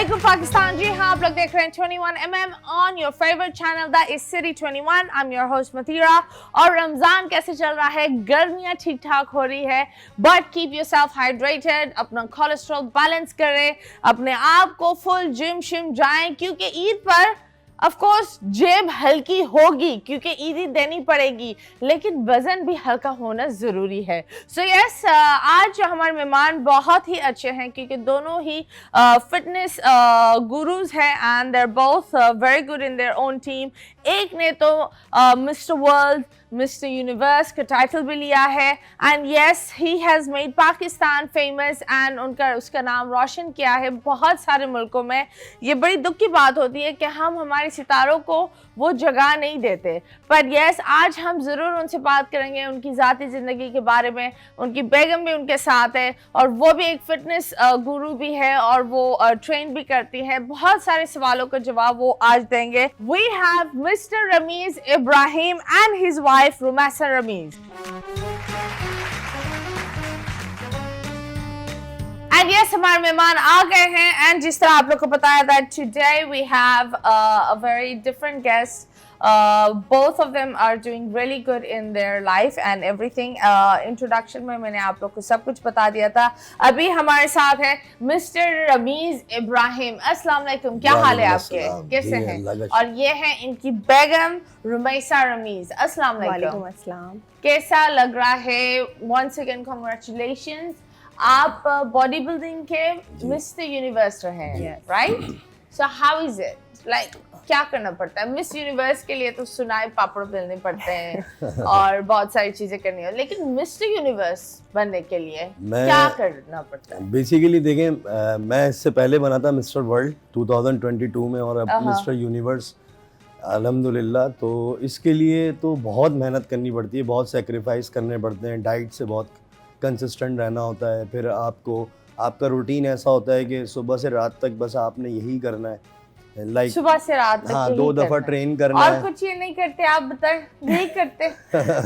Assalamualaikum Pakistan जी हाँ आप लोग देख रहे हैं 21mm on your favorite channel that is City 21. I'm your host Mathira और रमज़ान कैसे चल रहा है? गर्मियाँ ठीक ठाक हो रही है but keep yourself hydrated, अपना कोलेस्ट्रॉल बैलेंस करें, अपने आप को फुल जिम शिम जाएं क्योंकि ईद पर ऑफ कोर्स जेब हल्की होगी क्योंकि ईदी देनी पड़ेगी लेकिन वजन भी हल्का होना जरूरी है। सो यस आज जो हमारे मेहमान बहुत ही अच्छे हैं क्योंकि दोनों ही फिटनेस गुरुज हैं and they are both very good in their own team. एक ने तो मिस्टर वर्ल्ड मिस्टर यूनिवर्स का टाइटल भी लिया है and yes he has made Pakistan famous and उसका नाम रोशन किया है बहुत सारे मुल्कों में। ये बड़ी दुख की बात होती है कि हम हमारे सितारों को वो जगह नहीं देते पर यस आज हम ज़रूर उनसे बात करेंगे उनकी ज़ाती ज़िंदगी के बारे में। उनकी बेगम भी उनके साथ है और वो भी एक फिटनेस गुरु भी है और वो ट्रेन भी करती है। बहुत सारे सवालों का जवाब वो आज देंगे। We have mister Rameez Ibrahim and his wife Rumaisa Rameez. And yes हमारे मेहमान आ गए हैं एंड जिस तरह आप लोग को बताया था today we have a very different guest. Both of them are doing really good in their life and everything. Introduction में मैंने आप लोग को सब कुछ बता दिया था। अभी हमारे साथ है मिस्टर रमीज इब्राहिम। अस्सलाम वालेकुम, क्या हाल है आपके? कैसे हैं? और ये है इनकी बेगम रुमैसा रमीज। अस्सलाम वालेकुम। अस्सलाम। कैसा लग रहा है? Once again congratulations, आप बॉडी बिल्डिंग के मिस्टर यूनिवर्स रहे हैं, right? So how is it like? क्या करना पड़ता है मिस यूनिवर्स के लिए? तो सुनाए पापड़ बेलने पड़ते हैं और बहुत सारी चीजें करनी है लेकिन मिस्टर यूनिवर्स बनने के लिए क्या करना पड़ता है? बेसिकली देखें मैं इससे पहले बना था मिस्टर वर्ल्ड 2022 में और अब मिस्टर यूनिवर्स अल्हम्दुलिल्लाह। तो इसके लिए तो बहुत मेहनत करनी पड़ती है, बहुत सेक्रीफाइस करने पड़ते हैं, डाइट से बहुत कंसिस्टेंट रहना होता है। फिर आपका रूटीन ऐसा होता है कि सुबह से रात तक बस आपने यही करना है, लाइक सुबह से रात तक। हाँ, 2 दफा ट्रेन करना और है। कुछ ये नहीं करते आप बताएं? यही करते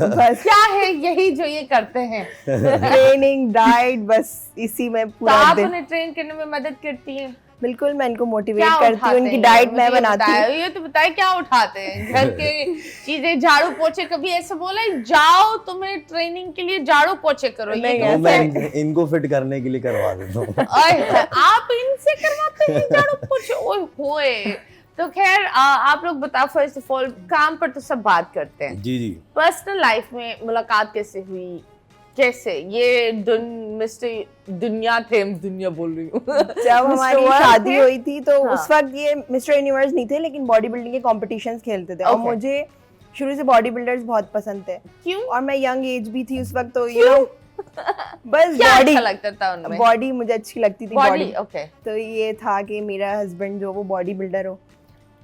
बस क्या है यही जो ये करते हैं? ट्रेनिंग डाइट बस इसी में तो पूरा आप दिन। उन्हें ट्रेन करने में मदद करती हैं? बिल्कुल मैं इनको मोटिवेट क्या करती हूँ, उठाते उनकी हैं? डाइट मुझे मैं बनाती हूँ। ये तो बताए क्या उठाते हैं? घर के चीजें झाड़ू पोछे, कभी ऐसे बोला जाओ तुम्हें ट्रेनिंग के लिए झाड़ू पोछे करो? ये तो मैं इनको फिट करने के लिए करवा देता हूँ। आप इनसे करवाते हैं झाड़ू पोछे? ओए होए। तो खैर आप लोग बताओ फर्स्ट ऑफ ऑल, काम पर तो सब बात करते हैं, जी जी, पर्सनल लाइफ में मुलाकात कैसे हुई? कैसे ये मिस्टर दुनिया थे, दुनिया बोल रही हूँ जब हमारी शादी हुई थी तो हाँ। उस वक्त ये मिस्टर यूनिवर्स नहीं थे लेकिन बॉडी बिल्डिंग के कॉम्पिटिशंस खेलते थे और मुझे शुरू से बॉडी बिल्डर्स बहुत पसंद थे। क्यों? और मैं यंग एज भी थी उस वक्त, तो यू नो बस क्या बॉडी अच्छा लगता था उनमें? बॉडी मुझे अच्छी लगती थी। Body okay. तो ये था कि मेरा हस्बैंड जो वो बॉडी बिल्डर हो,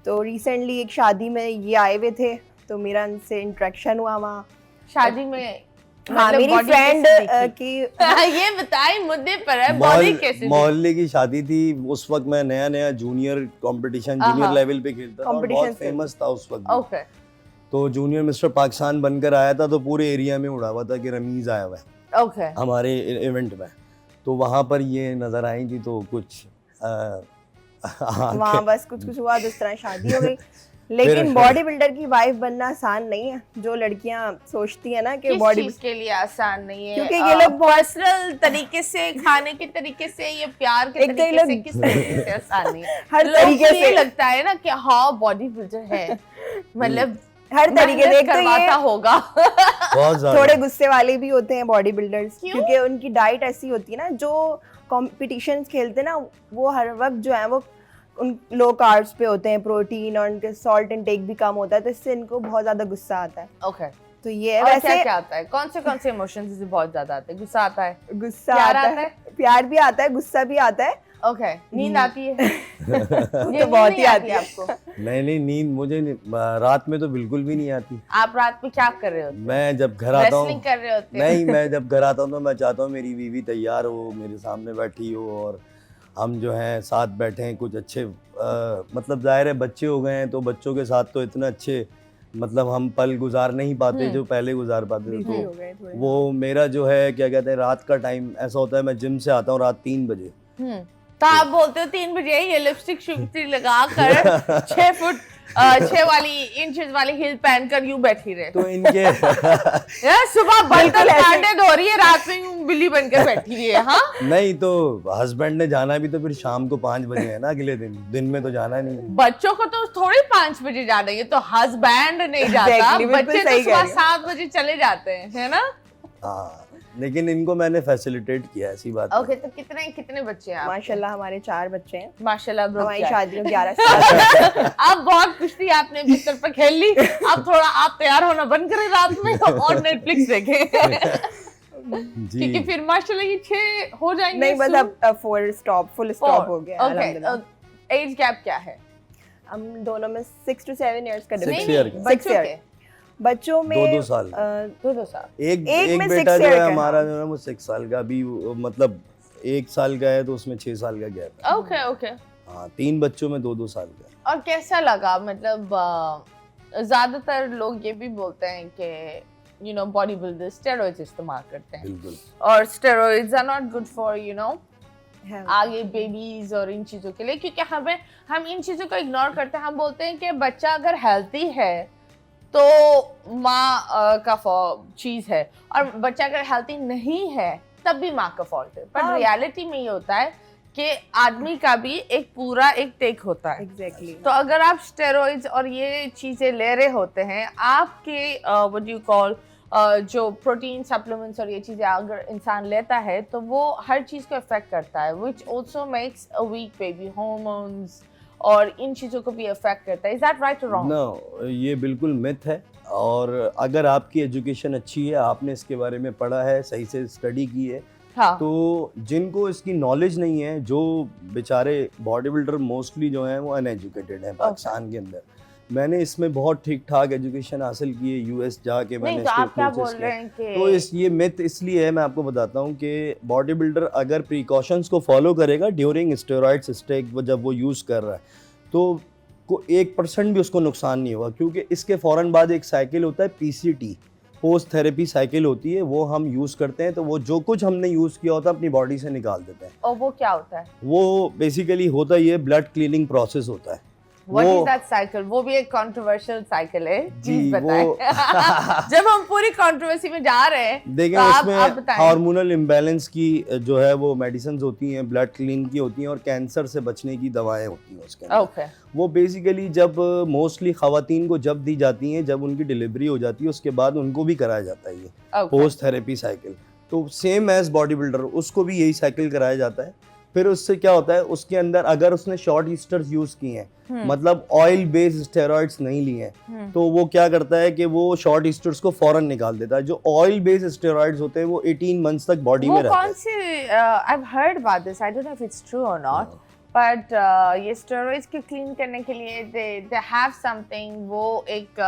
तो रिसेंटली एक शादी में ये आए हुए थे तो मेरा उनसे इंटरेक्शन हुआ वहाँ शादी में। हाँ, मेरी फ्रेंड की ये बताए मुद्दे पर है, बॉडी कैसे? मोहल्ले की शादी थी उस वक्त। मैं नया जूनियर कंपटीशन जूनियर लेवल पे खेलता था और बहुत फेमस था उस वक्त। ओके। तो जूनियर मिस्टर पाकिस्तान बनकर आया था तो पूरे एरिया में उड़ा हुआ था कि रमीज आया हुआ है ओके हमारे इवेंट में। तो वहाँ पर ये नजर आई थी तो कुछ वहाँ बस कुछ हुआ, जिस तरह शादी हो गई। लेकिन बॉडी बिल्डर की वाइफ बनना आसान नहीं है, जो लड़कियां सोचती है ना कि बॉडी के लिए आसान नहीं है क्योंकि ये लोग पर्सनल तरीके से, खाने के तरीके से, ये प्यार के तरीके से, किस तरीके से आसान नहीं है? हर तरीके से ये लगता है ना कि हाँ बॉडी बिल्डर है, मतलब हर तरीके से करवाता होगा। थोड़े गुस्से वाले भी होते हैं बॉडी बिल्डर्स क्योंकि उनकी डाइट ऐसी होती है ना, जो कॉम्पिटिशन्स खेलते ना वो हर वक्त जो है वो उन लो कार्ब्स पे होते हैं, प्रोटीन और उनके सॉल्ट इनटेक भी कम होता है, तो इससे इनको बहुत ज्यादा गुस्सा आता है। ओके। तो ये वैसे क्या आता है? कौन से इमोशंस से बहुत ज्यादा आते हैं? गुस्सा आता है, गुस्सा आता है, प्यार भी आता है, गुस्सा भी आता है। ओके। नींद आती है? तो बहुत ही आती है आपको? नहीं, नींद मुझे रात में तो बिल्कुल भी नहीं आती। आप रात में क्या कर रहे होते? मैं जब घर आता हूँ कर रहे होते? नहीं, मैं जब घर आता हूँ तो मैं चाहता हूँ मेरी बीवी तैयार हो, मेरे सामने बैठी हो और हम जो हैं साथ बैठे हैं। कुछ अच्छे मतलब जाहिर है बच्चे हो गए हैं तो बच्चों के साथ तो इतने अच्छे मतलब हम पल गुजार नहीं पाते जो पहले गुजार पाते थे। तो वो मेरा जो है क्या कहते हैं रात का टाइम ऐसा होता है, मैं जिम से आता हूँ रात 3 बजे तो आप बोलते हो 3 बजे ये लिपस्टिक शुपस्टिक लगा कर 6 फुट 6 वाली इंचेस वाली हिल पहनकर यूं बैठी रहे। तो इनके यार सुबह बर्तन कांटे धो रही है, रात में यूं बिल्ली बनकर बैठी रही है। हाँ नहीं तो हस्बैंड ने जाना भी तो फिर शाम को 5 बजे है ना, अगले दिन में तो जाना नहीं है। बच्चों को तो थोड़ी 5 बजे जाना है, तो हस्बैंड नहीं जाता। Exactly, बिल्कुल बच्चे तो सही सुबह कह रही 7 बजे चले जाते हैं, है ना? हाँ लेकिन इनको मैंने फैसिलिटेट किया, ऐसी बात ओके तो कितने बच्चे हैं आपके? माशाल्लाह हमारे 4 बच्चे हैं। माशाल्लाह bro, हमारी क्या है? शादी को 11 साल। आप बहुत कुश्ती आपने बिस्तर पर खेल ली, अब थोड़ा आप तैयार होना बंद करें रात में और नेटफ्लिक्स देखें। क्योंकि जी। फिर माशाल्लाह ये 6 हो जाएंगे। नहीं बस अब फुल स्टॉप हो गया अल्हम्दुलिल्लाह। ओके एज गैप क्या है? हम दोनों में 6 to 7 years का 6 difference। year का। बच्चों year। के बच्चों में 2-2 साल। 2 साल। एक में बेटा 6 जो year है का है। हमारा जो है वो 6 साल का, अभी मतलब 1 साल का है तो उसमें 6 साल का गैप है। Okay okay. हाँ 3 बच्चों में 2-2 साल का है। और कैसा लगा, मतलब ज्यादातर लोग ये भी बोलते हैं कि you know body builders steroids इस्तेमाल करते हैं बिल्कुल। और steroids are not good for you no है। आगे बेबीज और इन चीजों के लिए, क्योंकि हम इन चीजों को इग्नोर करते हैं। हम बोलते हैं कि बच्चा अगर हेल्थी है तो माँ का चीज है, और बच्चा अगर हेल्थी नहीं है तब भी माँ का फॉल्ट है। पर हाँ। रियलिटी में ये होता है कि आदमी का भी एक पूरा एक टेक होता है। Exactly। तो अगर आप स्टेरॉइड्स और ये चीजें ले रहे होते हैं, आपके व्हाट डू यू कॉल जो प्रोटीन सप्लीमेंट्स और ये चीजें अगर इंसान लेता है तो वो हर चीज को इफेक्ट करता है, which also makes a weak baby. Hormones और इन चीजों को भी इफेक्ट करता है। इज दैट राइट और रॉन्ग? नो ये बिल्कुल मिथ है, और अगर आपकी एजुकेशन अच्छी है, आपने इसके बारे में पढ़ा है, सही से स्टडी की है, हाँ तो जिनको इसकी नॉलेज नहीं है, जो बेचारे बॉडी बिल्डर मोस्टली जो हैं वो अनएजुकेटेड हैं पाकिस्तान के अंदर। मैंने इसमें बहुत ठीक ठाक एजुकेशन हासिल की है, यूएस जाके नहीं मैंने तो आप इसके क्या कोर्सेज बोल किए। रहे हैं कि तो ये मिथ इसलिए है, मैं आपको बताता हूँ कि बॉडी बिल्डर अगर प्रिकॉशंस को फॉलो करेगा ड्यूरिंग स्टेरॉइड्स स्टेक जब वो यूज़ कर रहा है, तो को 1% भी उसको नुकसान नहीं होगा, क्योंकि इसके फ़ौरन बाद एक साइकिल होता है पीसीटी, पोस्ट थेरेपी साइकिल होती है, वो हम यूज़ करते हैं। तो वो जो कुछ हमने यूज़ किया होता है अपनी बॉडी से निकाल देते हैं। और वो क्या होता है? वो बेसिकली होता ये ब्लड क्लीनिंग प्रोसेस होता है। व्हाट वो- इज दैट साइकिल? वो भी एक कंट्रोवर्शियल साइकिल है, जी, प्लीज बताएं। जब हम पूरी कंट्रोवर्सी में जा रहे हैं देखिए तो आप उसमें बताएं। हार्मोनल इम्बैलेंस की जो है वो मेडिसिन होती हैं, ब्लड क्लीन की होती हैं, और कैंसर से बचने की दवाएं होती हैं उसके अंदर। ओके वो बेसिकली जब मोस्टली खवातीन को जब दी जाती हैं, जब उनकी डिलीवरी हो जाती है, उसके बाद उनको भी कराया जाता है ये ओके पोस्ट थेरेपी साइकिल। तो सेम एज बॉडी बिल्डर उसको भी यही साइकिल कराया जाता है। फिर उससे क्या होता है, उसके अंदर अगर उसने शॉर्ट ईस्टर्स यूज किए हैं, मतलब ऑयल बेस्ड स्टेरॉइड्स नहीं लिए हैं, तो वो क्या करता है कि वो शॉर्ट ईस्टर्स को फौरन निकाल देता है। जो ऑयल बेस्ड स्टेरॉइड्स होते हैं वो 18 मंथ्स तक बॉडी में वो रहते कौन हैं। से I have heard about this, I don't know if it's true और नॉट, बट ये स्टेरॉइड्स को क्लीन करने के लिए दे हैव समथिंग, वो एक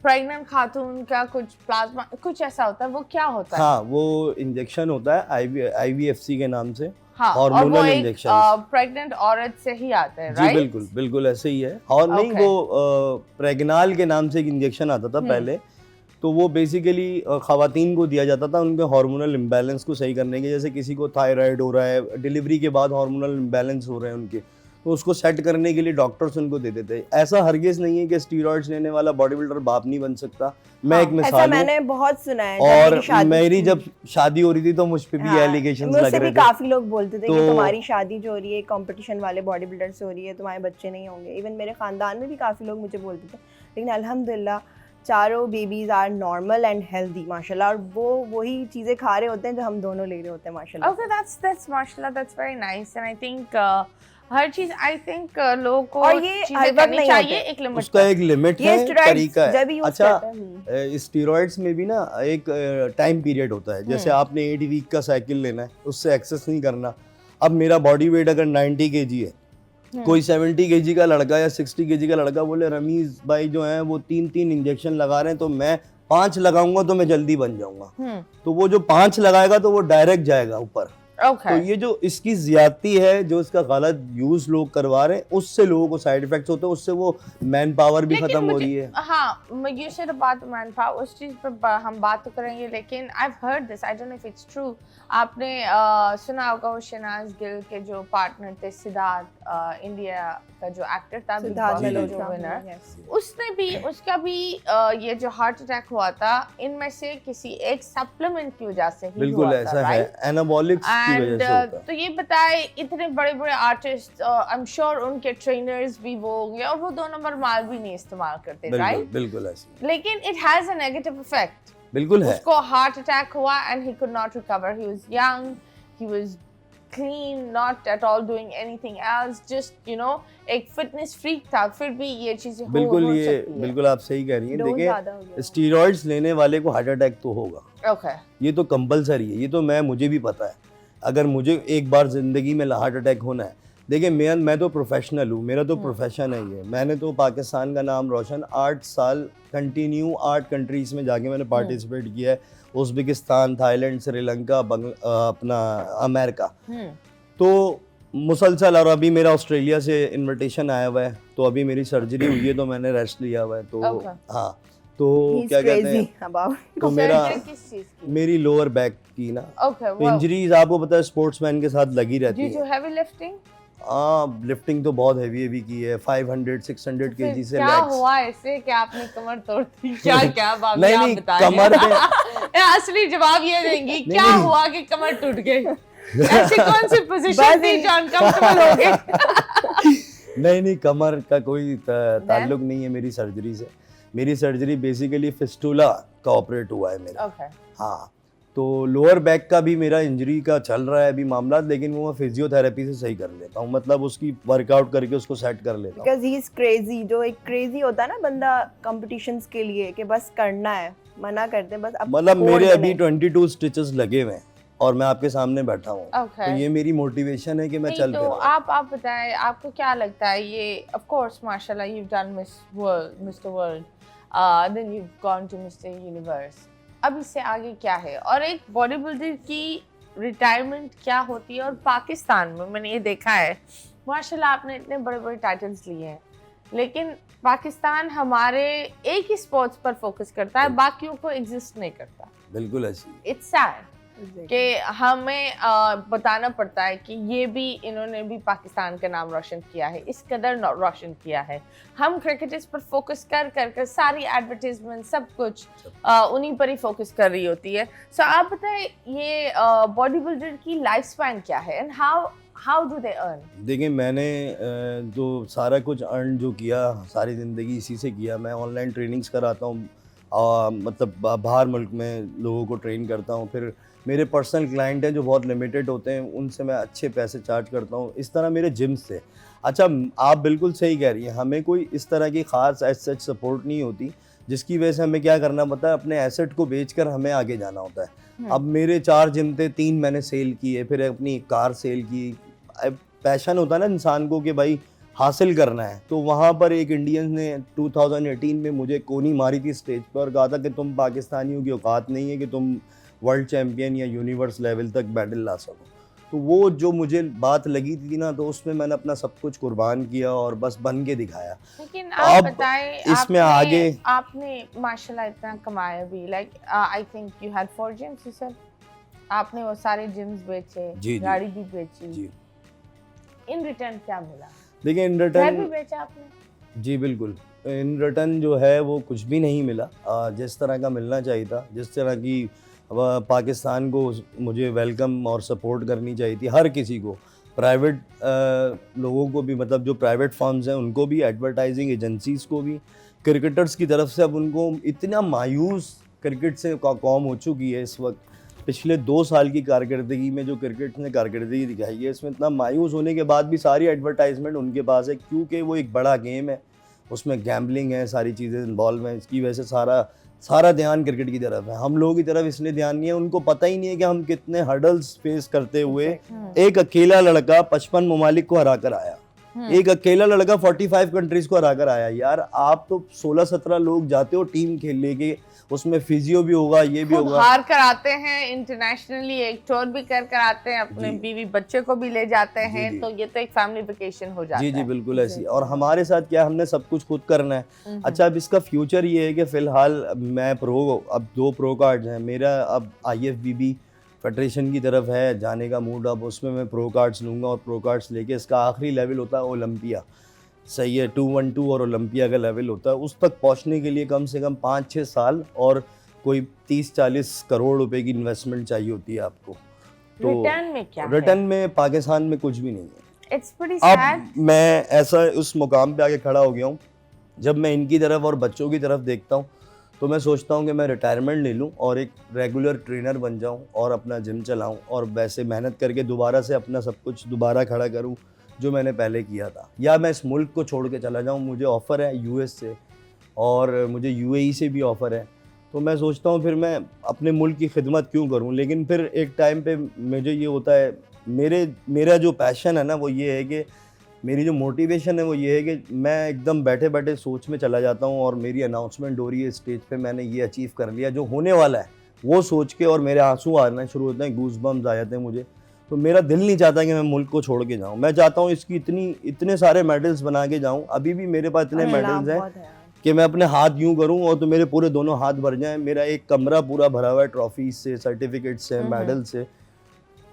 प्रेग्नेंट खातून का कुछ प्लाज्मा कुछ ऐसा होता है, वो क्या होता है? हाँ वो इंजेक्शन होता है IVFC के नाम से, हाँ, और वो हार्मोनल एक इंजेक्शन। प्रेग्नेंट औरत से ही आते हैं, जी राइट? बिल्कुल बिल्कुल ऐसे ही है। और नहीं Okay. वो प्रेगनाल के नाम से एक इंजेक्शन आता था पहले, तो वो बेसिकली खवातीन को दिया जाता था उनके हार्मोनल इम्बैलेंस को सही करने के। जैसे किसी को थायराइड हो रहा है, डिलीवरी के बाद हार्मोनल इम्बैलेंस हो रहे हैं उनके, तो उसको सेट करने के लिए डॉक्टर्स उनको दे देते हैं। ऐसा हरगिज नहीं है कि स्टीरॉइड्स लेने वाला बॉडी बिल्डर बाप नहीं बन सकता। मैं एक ऐसा मिसाल हूँ, मैंने बहुत सुना है। और मेरी जब शादी हो रही थी तो मुझ पे भी एलिगेशंस लग मुझसे रहे भी थे। काफी लोग बोलते थे कि तो- तुम्हारी शादी जो हो रही है कंपटीशन वाले बॉडी बिल्डर से हो रही है, तुम्हारे बच्चे नहीं होंगे। इवन मेरे खानदान में भी काफी लोग मुझे बोलते थे, लेकिन अल्हम्दुलिल्लाह चारों babies are normal and healthy माशाल्लाह, और वो वही चीजें खा रहे होते हैं जो हम दोनों ले रहे होते हैं माशाल्लाह। Okay, that's माशाल्लाह, that's very nice, and I think हर चीज आई थिंक लोगों को और ये चीजें हर वक्त करनी नहीं चाहिए होते। एक लिमिट उसका एक लिमिट ये है, स्टेरॉइड्स तरीका जब है। भी यूज अच्छा करते हैं। स्टीरॉइड्स में भी ना एक टाइम पीरियड होता है। जैसे आपने 8 वीक का साइकिल लेना है, उससे एक्सेस नहीं करना। अब मेरा बॉडी वेट अगर 90 kg है, कोई 70 kg का लड़का या 60 kg का लड़का बोले रमीज भाई जो है वो 3 इंजेक्शन लगा रहे हैं, तो मैं 5 लगाऊंगा तो मैं जल्दी बन जाऊंगा। तो वो जो 5 लगाएगा तो वो डायरेक्ट जाएगा ऊपर, Okay. तो ये जो इसकी ज्यादती है, जो इसका गलत यूज लोग करवा रहे हैं, उससे लोगों को साइड इफेक्ट्स होते हैं, उससे वो मैन पावर भी खत्म हो रही है। हाँ, you said about man power, उस चीज पर हम बात तो करेंगे, लेकिन I've heard this, I don't know if it's true. आपने सुना होगा वो शहनाज गिल के जो पार्टनर थे सिद्धार्थ, इंडिया का जो एक्टर था, बिग बॉस का जो विनर, उसने भी, उसका भी ये जो हार्ट अटैक हुआ था, इनमें से किसी एक सप्लीमेंट की वजह से ही बिल्कुल हुआ ऐसा था, है, right? एनाबॉलिक्स की वजह से होता है। तो ये बताए, इतने बड़े बड़े आर्टिस्ट, आई एम श्योर उनके ट्रेनर्स भी वो होंगे और वो 2 नंबर माल भी नहीं इस्तेमाल करते, राइट? बिल्कुल ऐसा, लेकिन it has a negative effect. बिल्कुल है। उसको हार्ट अटैक हुआ and he could not recover, he was young, he was clean, not at all doing anything else, just you know एक फिटनेस फ्रीक था, फिर भी ये चीजें हो बिल्कुल, हो ये सकती है। बिल्कुल आप सही कह रही हैं। देखिए, स्टीरॉइड्स लेने वाले को हार्ट अटैक तो होगा, Okay. ये तो कंपलसरी है, ये तो मुझे भी पता है। अगर मुझे एक बार जिंदगी में हार्ट अटैक होना है, देखिए मैं तो प्रोफेशनल हूँ, मेरा तो प्रोफेशन है ये। मैंने तो पाकिस्तान का नाम रोशन 8 साल कंटिन्यू 8 कंट्रीज में जाके मैंने पार्टिसिपेट किया है, उज़्बेकिस्तान, थाईलैंड, श्रीलंका, अपना अमेरिका, तो मुसलसल। और अभी मेरा ऑस्ट्रेलिया से इनविटेशन आया हुआ है, तो अभी मेरी सर्जरी हुई है, तो मैंने रेस्ट लिया हुआ है, तो हाँ, तो क्या कहते हैं, तो मेरी लोअर बैक की ना इंजरीज आपको पता है स्पोर्ट्समैन के साथ लगी रहती है। हैवी लिफ्टिंग, हाँ, लिफ्टिंग तो बहुत हैवी की है, 500-600 केजी से। क्या हुआ ऐसे कि आपने कमर तोड़ दी? क्या बात है, नहीं, कमर पे असली जवाब ये देंगी, क्या हुआ कि कमर टूट गई? ऐसी कौन सी पोजीशन थी जो अनकंफर्टेबल हो गई? नहीं, कमर का कोई ताल्लुक नहीं है मेरी सर्जरी से। मेरी सर्जरी बेसिकली फिस्टुला का ऑपरेट हुआ है मेरा। हाँ, तो लोअर बैक का भी मेरा इंजरी का चल रहा है अभी मामला, लेकिन वो मैं फिजियोथेरेपी से सही कर लेता हूँ, मतलब उसकी वर्कआउट करके उसको सेट कर लेता हूँ। बिकॉज़ ही इज क्रेजी, जो एक क्रेजी होता है ना बंदा कॉम्पिटिशंस के लिए कि बस करना है, मना करते हैं बस। मतलब मेरे अभी 22 स्टिचेस लगे हुए हैं और मैं आपके सामने बैठा हूँ, तो ये मेरी मोटिवेशन है कि मैं चल तो आप बताएं, आपको क्या लगता है ये, ऑफ कोर्स माशाल्लाह you done Mister World, then you gone to Mister Universe, अब इससे आगे क्या है, और एक बॉडी बिल्डर की रिटायरमेंट क्या होती है? और पाकिस्तान में मैंने ये देखा है, माशाल्लाह आपने इतने बड़े बड़े टाइटल्स लिए हैं, लेकिन पाकिस्तान हमारे एक ही स्पोर्ट्स पर फोकस करता है, बाकियों को एग्जिस्ट नहीं करता। बिल्कुल ऐसी, इट्स सैड कि हमें बताना पड़ता है कि ये भी, इन्होंने भी पाकिस्तान का नाम रोशन किया है, इस कदर रोशन किया है। हम क्रिकेटर्स पर फोकस कर सारी एडवर्टाइजमेंट सब कुछ उन्हीं पर ही फोकस कर रही होती है। सो आप बताएं, ये बॉडी बिल्डर की लाइफ स्पैन क्या है and how do they earn? देखिए, मैंने जो सारा कुछ अर्न जो किया सारी ज़िंदगी इसी से किया। मैं ऑनलाइन ट्रेनिंग्स कराता हूँ, मतलब बाहर मुल्क में लोगों को ट्रेन करता हूँ, फिर मेरे पर्सनल क्लाइंट हैं जो बहुत लिमिटेड होते हैं, उनसे मैं अच्छे पैसे चार्ज करता हूँ। इस तरह मेरे जिम्स थे। अच्छा, आप बिल्कुल सही कह रही हैं, हमें कोई इस तरह की ख़ास एसेट सपोर्ट नहीं होती, जिसकी वजह से हमें क्या करना पड़ता है, अपने एसेट को बेचकर हमें आगे जाना होता है। अब मेरे 4 जिम थे, 3 मैंने सेल किए, फिर अपनी कार सेल की। पैशन होता है ना इंसान को कि भाई हासिल करना है, तो वहाँ पर एक इंडियन ने 2018 में मुझे कोनी मारी थी स्टेज पर और कहा था कि तुम पाकिस्तानियों की औकात नहीं है कि तुम वर्ल्ड चैम्पियन या यूनिवर्स लेवल तक मेडल ला सको। तो वो जो मुझे बात लगी थी ना, तो उसमें मैंने अपना सब कुछ कुर्बान किया और बस बन के दिखाया। लेकिन आप बताएं, इसमें आगे आपने माशाल्लाह इतना कमाया भी, like I think you had 4 gyms, you said आपने वो सारे जिम्स बेचे, गाड़ी भी बेची, इन रिटर्न क्या मिला? देखिए, इन रिटर्न भी बेचा आपने? जी बिल्कुल, इन रिटर्न जो है वो कुछ भी नहीं मिला जिस तरह का मिलना चाहिए था, जिस तरह की पाकिस्तान को मुझे वेलकम और सपोर्ट करनी चाहिए थी। हर किसी को, प्राइवेट लोगों को भी, मतलब जो प्राइवेट फर्म्स हैं उनको भी, एडवर्टाइजिंग एजेंसीज़ को भी, क्रिकेटर्स की तरफ से। अब उनको इतना मायूस क्रिकेट से कौम हो चुकी है इस वक्त। पिछले 2 साल की कारकर्दगी में जो क्रिकेट ने कारकर्दगी दिखाई है, इसमें इतना मायूस होने के बाद भी सारी एडवर्टाइजमेंट उनके पास है, क्योंकि वो एक बड़ा गेम है, उसमें गैम्बलिंग है, सारी चीज़ें इन्वॉल्व हैं। इसकी वजह से सारा ध्यान क्रिकेट की तरफ है। हम लोगों की तरफ इसलिए ध्यान नहीं है, उनको पता ही नहीं है कि हम कितने हर्डल्स फेस करते हुए एक अकेला लड़का 55 ममालिक को हरा कर आया, एक अकेला लड़का 45 कंट्रीज को हरा कर आया। यार, आप तो 16-17 लोग जाते हो टीम खेलने के, उसमें फिजियो भी होगा, ये भी खुद होगा। हार कर आते हैं इंटरनेशनली, एक टूर भी कर आते हैं, अपने जी। बीवी बच्चे को भी ले जाते जी, हैं, जी। तो ये तो एक फैमिली वेकेशन हो जाता जी है। जी बिल्कुल ऐसी। और हमारे साथ क्या, हमने सब कुछ खुद करना है। अच्छा, अब इसका फ्यूचर ये है कि फ़िलहाल मैं अब 2 प्रो कार्ड्स हैं मेरा। अब IFBB फेडरेशन की तरफ है जाने का मूड, अब उसमें मैं प्रो कार्ड्स लूँगा और प्रो कार्ड्स लेके इसका आखिरी लेवल होता है ओलंपिया, सही है, 212 और ओलंपिया का लेवल होता है। उस तक पहुंचने के लिए कम से कम 5-6 साल और कोई 30-40 करोड़ रुपए की इन्वेस्टमेंट चाहिए होती है आपको। तो रिटर्न में क्या रिटर्न में पाकिस्तान में कुछ भी नहीं है। It's pretty sad. अब मैं ऐसा उस मुकाम पे आके खड़ा हो गया हूँ, जब मैं इनकी तरफ और बच्चों की तरफ देखता हूँ तो मैं सोचता हूँ कि मैं रिटायरमेंट ले लूँ और एक रेगुलर ट्रेनर बन जाऊँ और अपना जिम चलाऊँ और वैसे मेहनत करके दोबारा से अपना सब कुछ दोबारा खड़ा करूँ जो मैंने पहले किया था। या मैं इस मुल्क को छोड़ के चला जाऊँ। मुझे ऑफ़र है US से और मुझे UAE से भी ऑफ़र है, तो मैं सोचता हूँ फिर मैं अपने मुल्क की खिदमत क्यों करूँ। लेकिन फिर एक टाइम पे मुझे ये होता है, मेरा जो पैशन है ना वो ये है कि, मेरी जो मोटिवेशन है वो ये है कि मैं एकदम बैठे बैठे सोच में चला जाता हूँ और मेरी अनाउंसमेंट हो रही है स्टेज पे, मैंने ये अचीव कर लिया जो होने वाला है, वो सोच के और मेरे आंसू आना शुरू होते हैं, गूज बम्स आ जाते हैं मुझे। तो मेरा दिल नहीं चाहता कि मैं मुल्क को छोड़ के जाऊँ। मैं चाहता हूँ इसकी इतने सारे मेडल्स बना के जाऊँ। अभी भी मेरे पास इतने मेडल्स हैं कि मैं अपने हाथ यूँ करूँ और तो मेरे पूरे दोनों हाथ भर जाएं। मेरा एक कमरा पूरा भरा हुआ है ट्रॉफी से, सर्टिफिकेट से, मेडल से।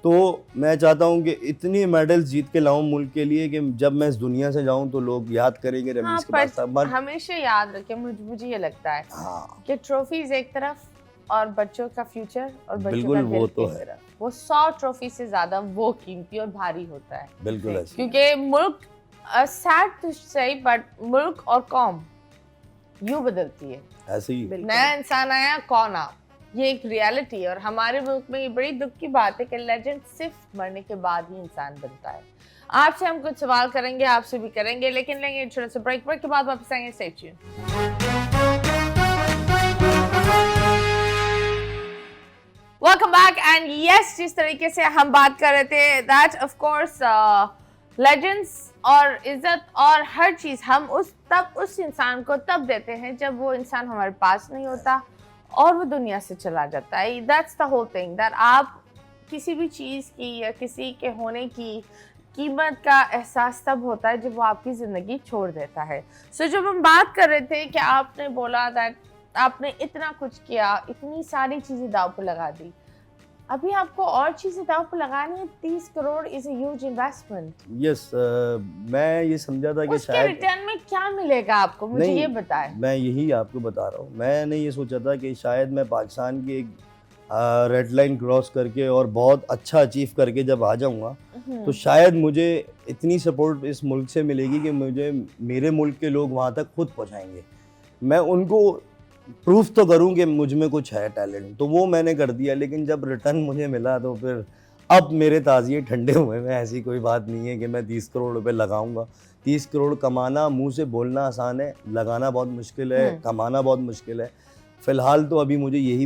तो मैं चाहता हूँ कि इतनी मेडल्स जीत के लाऊं मुल्क के लिए कि जब मैं इस दुनिया से जाऊं तो लोग याद करेंगे रमीज के पास साहब। हमेशा याद रखें, मुझे ये लगता है कि ट्रॉफीज एक तरफ और बच्चों का फ्यूचर और बच्चों बिल्कुल का दिल वो तो की है, तरफ, वो 100 ट्रॉफी से ज्यादा वो कीमती और भारी होता है। बिल्कुल ऐसे। क्योंकि मुल्क, सैड टू से, बट मुल्क और कौम यूं बदलती है। ऐसे ही नया इंसान आया, कौन आप, ये एक रियलिटी है। और हमारे मुल्क में ये बड़ी दुख की बात है कि लेजेंड सिर्फ मरने के बाद ही इंसान बनता है। आपसे हम कुछ सवाल करेंगे, आपसे भी करेंगे, लेकिन लेंगे छोटे से ब्रेक के बाद वापस आएंगे। Stay tuned. Welcome back. And yes, जिस तरीके से हम बात कर रहे थे, दैट ऑफ कोर्स लेजेंड्स और इज्जत और हर चीज़ हम उस इंसान को तब देते हैं जब वो इंसान हमारे पास नहीं होता और वो दुनिया से चला जाता है। That's the whole thing, that आप किसी भी चीज़ की या किसी के होने की कीमत का एहसास तब होता है जब वो आपकी ज़िंदगी छोड़ देता है। सो जब हम बात कर रहे थे कि आपने बोला दैट आपने इतना कुछ किया, इतनी सारी चीज़ें दांव पर लगा दी, अभी आपको और चीज़ें दांव पर लगानी है। 30 crore is a huge investment. Yes, मैं ये समझा था कि उसके शायद रिटर्न में क्या मिलेगा आपको, मुझे ये बताएं। मैं यही आपको बता रहा हूँ। मैंने ये सोचा था कि शायद मैं पाकिस्तान की एक रेड लाइन क्रॉस करके और बहुत अच्छा अचीव करके जब आ जाऊँगा तो शायद मुझे इतनी सपोर्ट इस मुल्क से मिलेगी कि मुझे मेरे मुल्क के लोग वहाँ तक खुद पहुँचाएंगे। मैं उनको प्रूफ तो करूँ कि मुझ में कुछ है टैलेंट, तो वो मैंने कर दिया। लेकिन जब रिटर्न मुझे मिला तो फिर अब मेरे ताज़िए ठंडे हुए हैं। ऐसी कोई बात नहीं है कि मैं 30 करोड़ रुपए लगाऊंगा। 30 करोड़ कमाना, मुंह से बोलना आसान है, लगाना बहुत मुश्किल है, कमाना बहुत मुश्किल है। फ़िलहाल तो अभी मुझे यही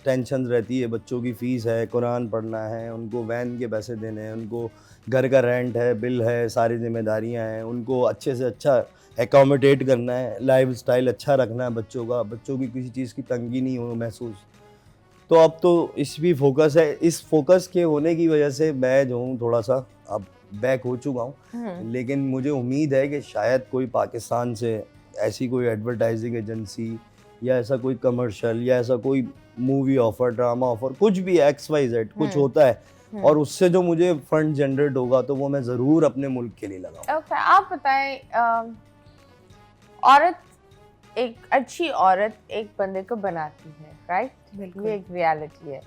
टेंशन रहती है, बच्चों की फ़ीस है, कुरान पढ़ना है, उनको वैन के पैसे देने हैं, उनको घर का रेंट है, बिल है, सारी जिम्मेदारियाँ हैं, उनको अच्छे से अच्छा एकोमोडेट करना है, लाइफ स्टाइल अच्छा रखना है बच्चों का, बच्चों की किसी चीज़ की तंगी नहीं हो महसूस। तो अब तो इस भी फोकस है। इस फोकस के होने की वजह से मैं जो हूँ थोड़ा सा अब बैक हो चुका हूँ। लेकिन मुझे उम्मीद है कि शायद कोई पाकिस्तान से ऐसी कोई एडवर्टाइजिंग एजेंसी या ऐसा कोई कमर्शियल या ऐसा कोई मूवी ऑफर, ड्रामा ऑफर, कुछ भी XYZ कुछ होता है और उससे जो मुझे फंड जनरेट होगा तो वो मैं ज़रूर अपने मुल्क के लिए लगाऊंगा। ओके, आप बताएं, औरत, एक अच्छी औरत एक बंदे को बनाती है, राइट? ये एक रियलिटी है।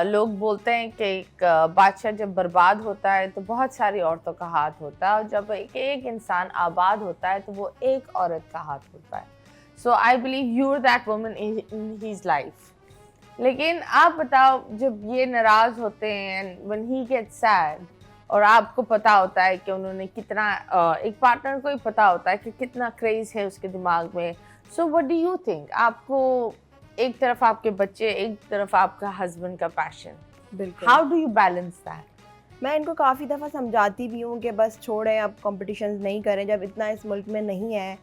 लोग बोलते हैं कि एक बादशाह जब बर्बाद होता है तो बहुत सारी औरतों का हाथ होता है, और जब एक इंसान आबाद होता है तो वो एक औरत का हाथ होता है। So I believe you are that woman in his life. लेकिन आप बताओ, जब ये नाराज होते हैं, व्हेन ही गेट्स सैड, और आपको पता होता है कि उन्होंने कितना, एक पार्टनर को ही पता होता है कि कितना क्रेज है उसके दिमाग में। So what do you think? आपको एक तरफ आपके बच्चे, एक तरफ आपका हस्बैंड का पैशन, बिल्कुल, how do you balance that? मैं इनको काफ़ी दफ़ा समझाती भी हूँ कि बस छोड़ें, अब कॉम्पिटिशन्स नहीं करें, जब इतना इस मुल्क में नहीं है।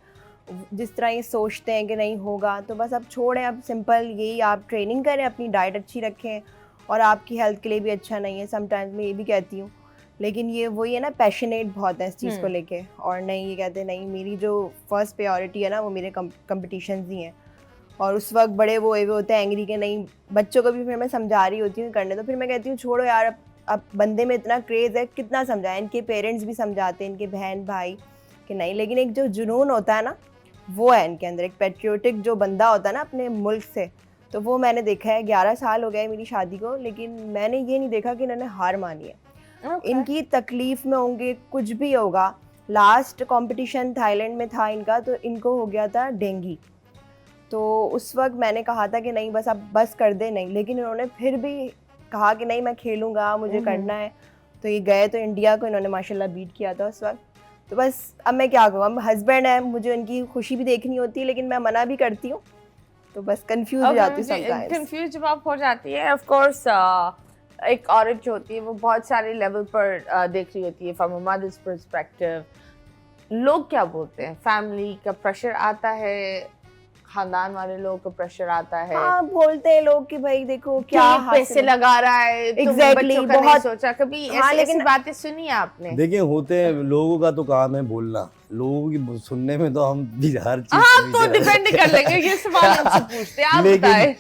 जिस तरह ये सोचते हैं कि नहीं होगा, तो बस अब छोड़ें, अब सिंपल यही आप ट्रेनिंग करें, अपनी डाइट अच्छी रखें, और आपकी हेल्थ के लिए भी अच्छा नहीं है। समटाइम्स मैं ये भी कहती हूँ, लेकिन ये वही है ना, पैशनेट बहुत है इस चीज़ को लेके, और नहीं ये कहते नहीं मेरी जो फर्स्ट प्रायोरिटी है ना वो मेरे कंपटीशंस ही हैं। और उस वक्त बड़े वो होते हैं एंग्री के, नहीं बच्चों को भी फिर मैं समझा रही होती हूँ करने, तो फिर मैं कहती हूँ छोड़ो यार, अब बंदे में इतना क्रेज़ है, कितना समझाएं। इनके पेरेंट्स भी समझाते हैं, इनके बहन भाई कि नहीं, लेकिन एक जो जुनून होता है ना वो है इनके अंदर, एक पेट्रियोटिक जो बंदा होता है ना अपने मुल्क से, तो वो मैंने देखा है। 11 साल हो गए मेरी शादी को, लेकिन मैंने ये नहीं देखा कि इन्होंने हार मानी है। इनकी तकलीफ़ में होंगे, कुछ भी होगा। लास्ट कंपटीशन थाईलैंड में था इनका, तो इनको हो गया था डेंगू, तो उस वक्त मैंने कहा था कि नहीं बस अब बस कर दे, नहीं, लेकिन इन्होंने फिर भी कहा कि नहीं मैं खेलूँगा, मुझे करना है। तो ये गए, तो इंडिया को इन्होंने माशाल्लाह बीट किया था उस वक्त। तो बस अब मैं क्या कहूँ, अब हस्बैंड है, मुझे उनकी खुशी भी देखनी होती है, लेकिन मैं मना भी करती हूँ, तो बस कंफ्यूज हो जाती हूँ समटाइम्स। कंफ्यूज जब आप हो जाती है, ऑफ कोर्स एक औरत जो होती है वो बहुत सारे लेवल पर देख रही होती है। फ्रॉम अ मदर्स पर्सपेक्टिव, लोग क्या बोलते हैं, फैमिली का प्रेशर आता है, खानदान वाले लोगों को प्रेशर आता है। हाँ, बोलते हैं लोग कि भाई देखो क्या पैसे लगा रहा है, Exactly, तुम बच्चों का नहीं बहुत सोचा कभी। हाँ, लेकिन बातें सुनी है आपने? देखिए होते हैं, लोगों का तो काम है बोलना, लोगों की सुनने में तो हम भी हर चीज हाँ, तो डिपेंड कर लेंगे, ये सवाल आपसे पूछते हैं, आप बताएं।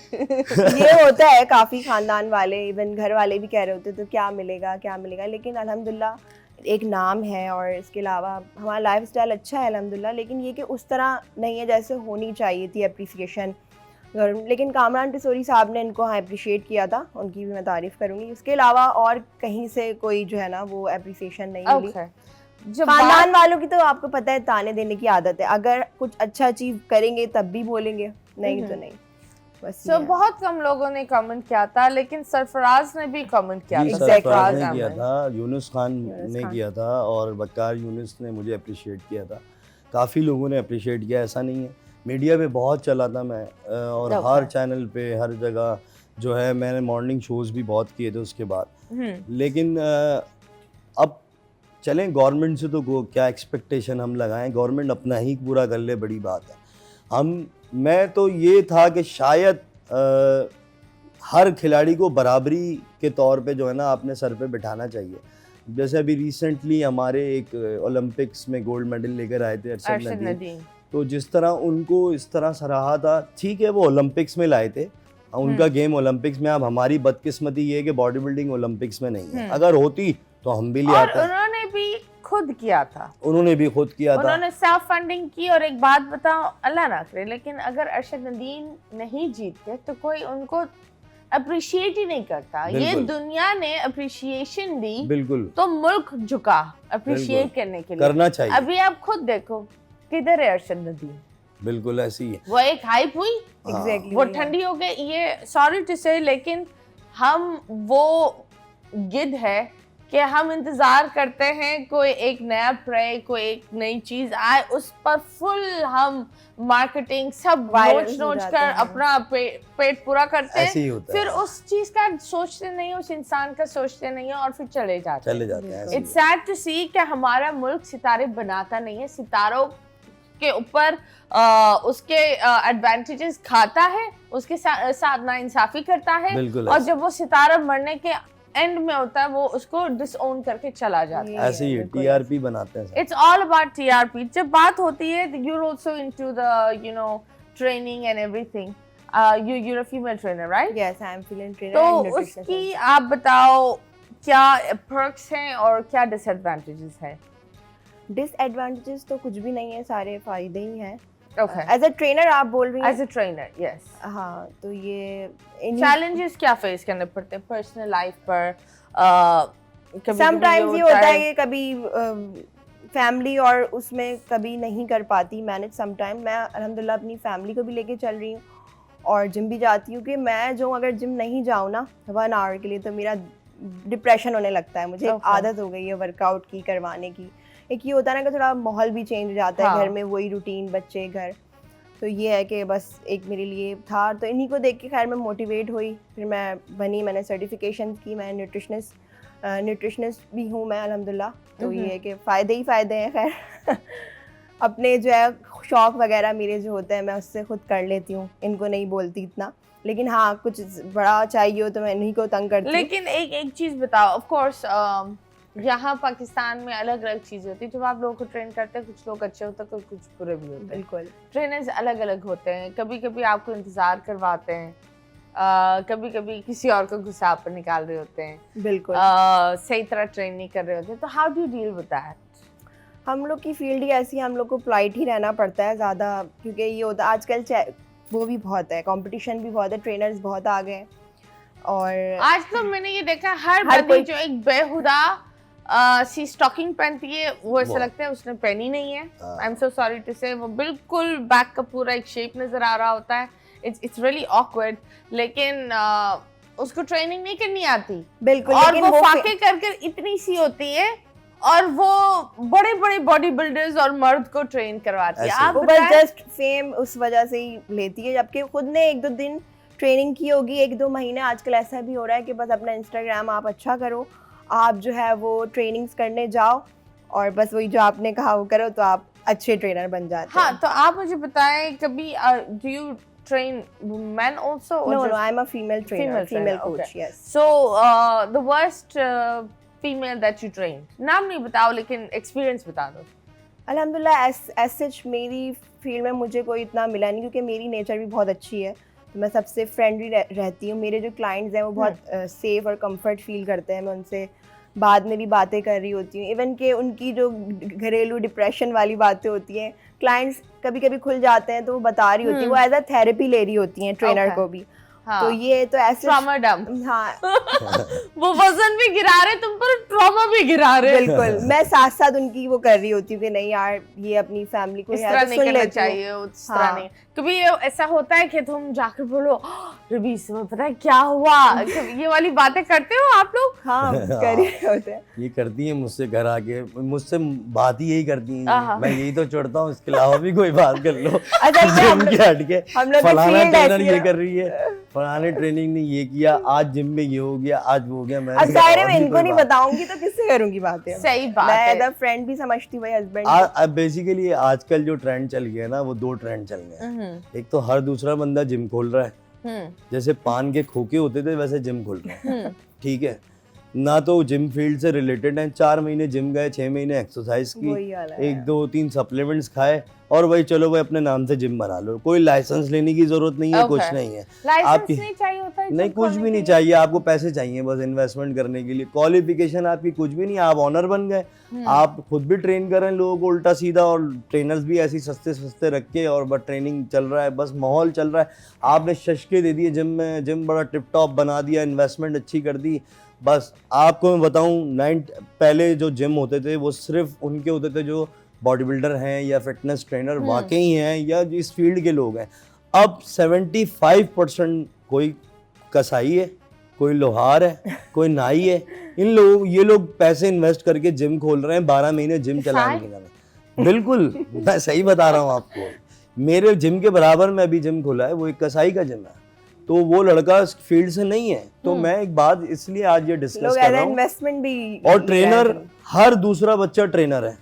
ये होता है काफ़ी खानदान वाले, इवन घर वाले भी कह रहे होते तो क्या मिलेगा क्या मिलेगा, लेकिन अल्हम्दुलिल्लाह एक नाम है, और इसके अलावा हमारा लाइफस्टाइल अच्छा है अल्हम्दुलिल्लाह, लेकिन ये कि उस तरह नहीं है जैसे होनी चाहिए थी अप्रिसिएशन। लेकिन कामरान टिसोरी साहब ने इनको हाँ अप्रिशिएट किया था, उनकी भी मैं तारीफ़ करूँगी। उसके अलावा और कहीं से कोई जो है ना वो अप्रिसिएशन नहीं मिली। खानदान वालों की तो आपको पता है ताने देने की आदत है, अगर कुछ अच्छा अचीव करेंगे तब भी बोलेंगे, नहीं तो नहीं, बस। बहुत कम लोगों ने कमेंट किया था, लेकिन सरफराज ने भी कमेंट किया था। सरफराज ने किया था, यूनुस खान ने किया था, और वकार यूनुस ने मुझे अप्रिशिएट किया था। काफ़ी लोगों ने अप्रिशिएट किया, ऐसा नहीं है। मीडिया पे बहुत चला था मैं, और हर चैनल पे हर जगह जो है, मैंने मॉर्निंग शोज़ भी बहुत किए थे उसके बाद। लेकिन अब चलें, गवर्नमेंट से तो क्या एक्सपेक्टेशन हम लगाएं, गवर्नमेंट अपना ही पूरा कर ले, बड़ी बात है। मैं तो ये था कि शायद हर खिलाड़ी को बराबरी के तौर पे जो है ना अपने सर पे बिठाना चाहिए। जैसे अभी रिसेंटली हमारे एक ओलंपिक्स में गोल्ड मेडल लेकर आए थे अरशद नदीम, तो जिस तरह उनको इस तरह सराहा था, ठीक है वो ओलंपिक्स में लाए थे, उनका गेम ओलंपिक्स में। अब हमारी बदकिस्मती ये है कि बॉडी बिल्डिंग ओलंपिक्स में नहीं है, अगर होती तो हम भी ले आते। उन्होंने भी खुद किया था, उन्होंने सेल्फ फंडिंग की। और एक बात बताओ, अल्लाह ना करे, लेकिन अगर अरशद नदीम नहीं जीतते तो कोई उनको अप्रिशिएट ही नहीं करता। ये दुनिया ने अप्रिशिएशन दी, बिल्कुल, तो मुल्क झुका अप्रिशिएट करने के लिए, करना चाहिए। अभी आप खुद देखो किधर है अरशद नदीम, बिल्कुल ऐसी है। वो एक हाइप हुई, एग्जैक्टली वो ठंडी हो गई। ये सॉरी टू से, लेकिन हम वो गिद्ध है कि हम इंतजार करते हैं कोई एक नया प्रे, कोई एक नई चीज आए, उस पर फुल हम मार्केटिंग सब नोच कर अपना पेट पूरा करते हैं, फिर उस चीज का सोचते नहीं, उस इंसान का सोचते नहीं है, और फिर चले जाते हैं। इट्स सैड टू सी कि हमारा मुल्क सितारे बनाता नहीं है, सितारों के ऊपर उसके एडवांटेजेस खाता है, उसके साथ नाइंसाफी करता है, और जब वो सितारा मरने के एंड में होता है वो उसको डिसओन करके चला जाता है। ऐसे ही टीआरपी बनाते हैं। It's all about TRP. जब बात होती है, you are also into the you know training and everything, you are a female trainer, right? Yes, I am female trainer. तो उसकी आप बताओ क्या पर्क्स हैं और क्या डिसएडवांटेजेस हैं? डिसएडवांटेजेस तो कुछ भी नहीं है, सारे फायदे ही हैं। Okay. एज अ ट्रेनर आप बोल रही हैं? As a trainer, yes. हाँ, तो ये चैलेंजेस क्या फेस करने पड़ते हैं पर्सनल लाइफ पर? समटाइम्स ये होता है कि कभी फैमिली और उसमें कभी नहीं कर पाती मैनेज। समटाइम मैं अल्हम्दुलिल्लाह अपनी फैमिली को भी लेके चल रही हूँ, और जिम भी जाती हूँ। कि मैं जो अगर जिम नहीं जाऊँ ना 1 आवर के लिए, तो मेरा डिप्रेशन होने लगता है। मुझे आदत हो गई है वर्कआउट की, करवाने की। एक ये होता है ना कि थोड़ा माहौल भी चेंज हो जाता है, घर में वही रूटीन, बच्चे, घर। तो ये है कि बस एक मेरे लिए था, तो इन्हीं को देख के खैर मैं मोटिवेट हुई, फिर मैं बनी, मैंने सर्टिफिकेशन की, मैं न्यूट्रिशनिस्ट भी हूँ मैं अल्हम्दुलिल्लाह। तो ये है कि फ़ायदे ही फ़ायदे हैं खैर। अपने जो है शौक वगैरह मेरे जो होते हैं मैं उससे खुद कर लेती हूँ, इनको नहीं बोलती इतना। लेकिन हाँ, कुछ बड़ा चाहिए हो तो मैं इन्हीं को तंग करती हूँ। लेकिन एक चीज बताओ, ऑफ कोर्स यहाँ पाकिस्तान में अलग अलग चीजें होती है। जब आप लोगों को ट्रेन करते हैं, कुछ लोग अच्छे होते हैं, कुछ बुरे भी होते हैं। बिल्कुल, ट्रेनर्स अलग अलग होते हैं। कभी कभी आपको इंतजार करवाते हैं, कभी कभी किसी और को गुस्सा पर निकाल रहे होते हैं, बिल्कुल सही तरह ट्रेन नहीं कर रहे होते। तो how do deal with that? हम लोग की फील्ड ही ऐसी है, हम लोग को पोलाइट ही रहना पड़ता है ज़्यादा, क्योंकि ये होता है आजकल वो भी बहुत है, कंपटीशन भी बहुत है, ट्रेनर्स बहुत आ गए। और आज तो मैंने ये देखा हर बंदी जो एक बेहुदा सी स्टॉकिंग पहनती है, वो ऐसा लगता है उसने पहनी नहीं है। I am so sorry to say, वो बिल्कुल बैक का पूरा एक शेप नजर आ रहा होता है। It's really awkward. लेकिन उसको ट्रेनिंग नहीं करनी आती। बिल्कुल, और लेकिन वो फाके कर इतनी सी होती है और वो बड़े बड़े बॉडी बिल्डर्स और मर्द को ट्रेन करवाती है। आप वो बस जस्ट फेम उस वजह से ही लेती है, जबकि खुद ने 1-2 दिन ट्रेनिंग की होगी, 1-2 महीने। आजकल ऐसा भी हो रहा है कि बस अपना इंस्टाग्राम आप अच्छा करो, आप जो है वो ट्रेनिंग्स करने जाओ और बस वही जो आपने कहा वो करो, तो आप अच्छे ट्रेनर बन जाते हैं। हाँ, तो आप मुझे बताएं, कभी do you train men also? No, I'm a female trainer, female coach, okay. yes. So the worst female that you trained, नाम नहीं बताओ लेकिन experience बता दो। अल्हम्दुलिल्लाह एसएच मेरी फील्ड में मुझे कोई इतना मिला नहीं, क्योंकि मेरी नेचर भी बहुत अच्छी है, तो मैं सबसे फ्रेंडली रहती हूँ। मेरे जो क्लाइंट्स हैं वो बहुत सेफ और कंफर्ट फील करते हैं। मैं उनसे बाद में भी बातें कर रही होती हूँ, इवन कि उनकी जो घरेलू डिप्रेशन वाली बातें होती हैं, क्लाइंट्स कभी कभी खुल जाते हैं तो वो बता रही होती है, वो एज अ थेरेपी ले रही होती हैं ट्रेनर को भी। हाँ, तो ये तो ऐसे ट्रॉमा डंप। हाँ वो वजन भी गिरा रहे तुम पर, ट्रॉमा भी गिरा रहे। बिल्कुल, मैं साथ साथ उनकी वो कर रही होती हूँ कि नहीं यार, ये अपनी फैमिली को इस तरह नहीं करना चाहिए, उस तरह नहीं। कभी ऐसा होता है कि तुम जाकर बोलो रबीस तुम्हें पता है क्या हुआ, ये वाली बातें करते हो आप लोग? हाँ, कर रहे होते हैं। ये करती है मुझसे घर आके, मुझसे बात ही यही करती है। मैं यही तो चढ़ता हूँ, इसके अलावा भी कोई बात कर लो। जिम के हट के फलाना ट्रेनर ये कर रही है, फलाने ट्रेनिंग ने ये किया, आज जिम में ये हो गया, आज वो हो गया। मैं इनको नहीं बताऊंगी तो किससे करूंगी बातें? सही बात है, मैं एज अ फ्रेंड भी समझती हूँ, हस्बैंड। अब बेसिकली आजकल जो ट्रेंड चल गया ना, वो 2 ट्रेंड चल गए हैं। एक तो हर दूसरा बंदा जिम खोल रहा है, जैसे पान के खोखे होते थे वैसे जिम खोल रहे हैं। ठीक है ना, तो जिम फील्ड से रिलेटेड हैं। 4 महीने जिम गए, 6 महीने एक्सरसाइज की, 1-2-3 सप्लीमेंट्स खाए और वही चलो भाई अपने नाम से जिम बना लो। कोई लाइसेंस लेने की जरूरत नहीं है, कुछ नहीं है। आपकी नहीं चाहिए होता है, नहीं, कुछ भी नहीं चाहिए, आपको पैसे चाहिए बस इन्वेस्टमेंट करने के लिए। क्वालिफिकेशन आपकी कुछ भी नहीं, आप ऑनर बन गए, आप खुद भी ट्रेन कर रहे हैं लोगों को उल्टा सीधा, और ट्रेनर्स भी ऐसी सस्ते सस्ते रख के, और बस ट्रेनिंग चल रहा है, बस माहौल चल रहा है। आपने शशके दे दिए जिम में, जिम बड़ा टिप टॉप बना दिया, इन्वेस्टमेंट अच्छी कर दी। बस आपको मैं बताऊं, पहले जो जिम होते थे वो सिर्फ उनके होते थे जो बॉडी बिल्डर हैं या फिटनेस ट्रेनर वाकई हैं या इस फील्ड के लोग हैं। अब 75% कोई कसाई है, कोई लोहार है, कोई नाई है। ये लोग पैसे इन्वेस्ट करके जिम खोल रहे हैं, 12 महीने जिम चलाने के लिए। बिल्कुल, मैं सही बता रहा हूँ आपको। मेरे जिम के बराबर में अभी जिम खोला है, वो एक कसाई का जिम है, तो वो लड़का इस फील्ड से नहीं है। तो मैं एक बात इसलिए आज ये डिस्कस कर रहा हूँ, इन्वेस्टमेंट भी, और ट्रेनर, हर दूसरा बच्चा ट्रेनर है।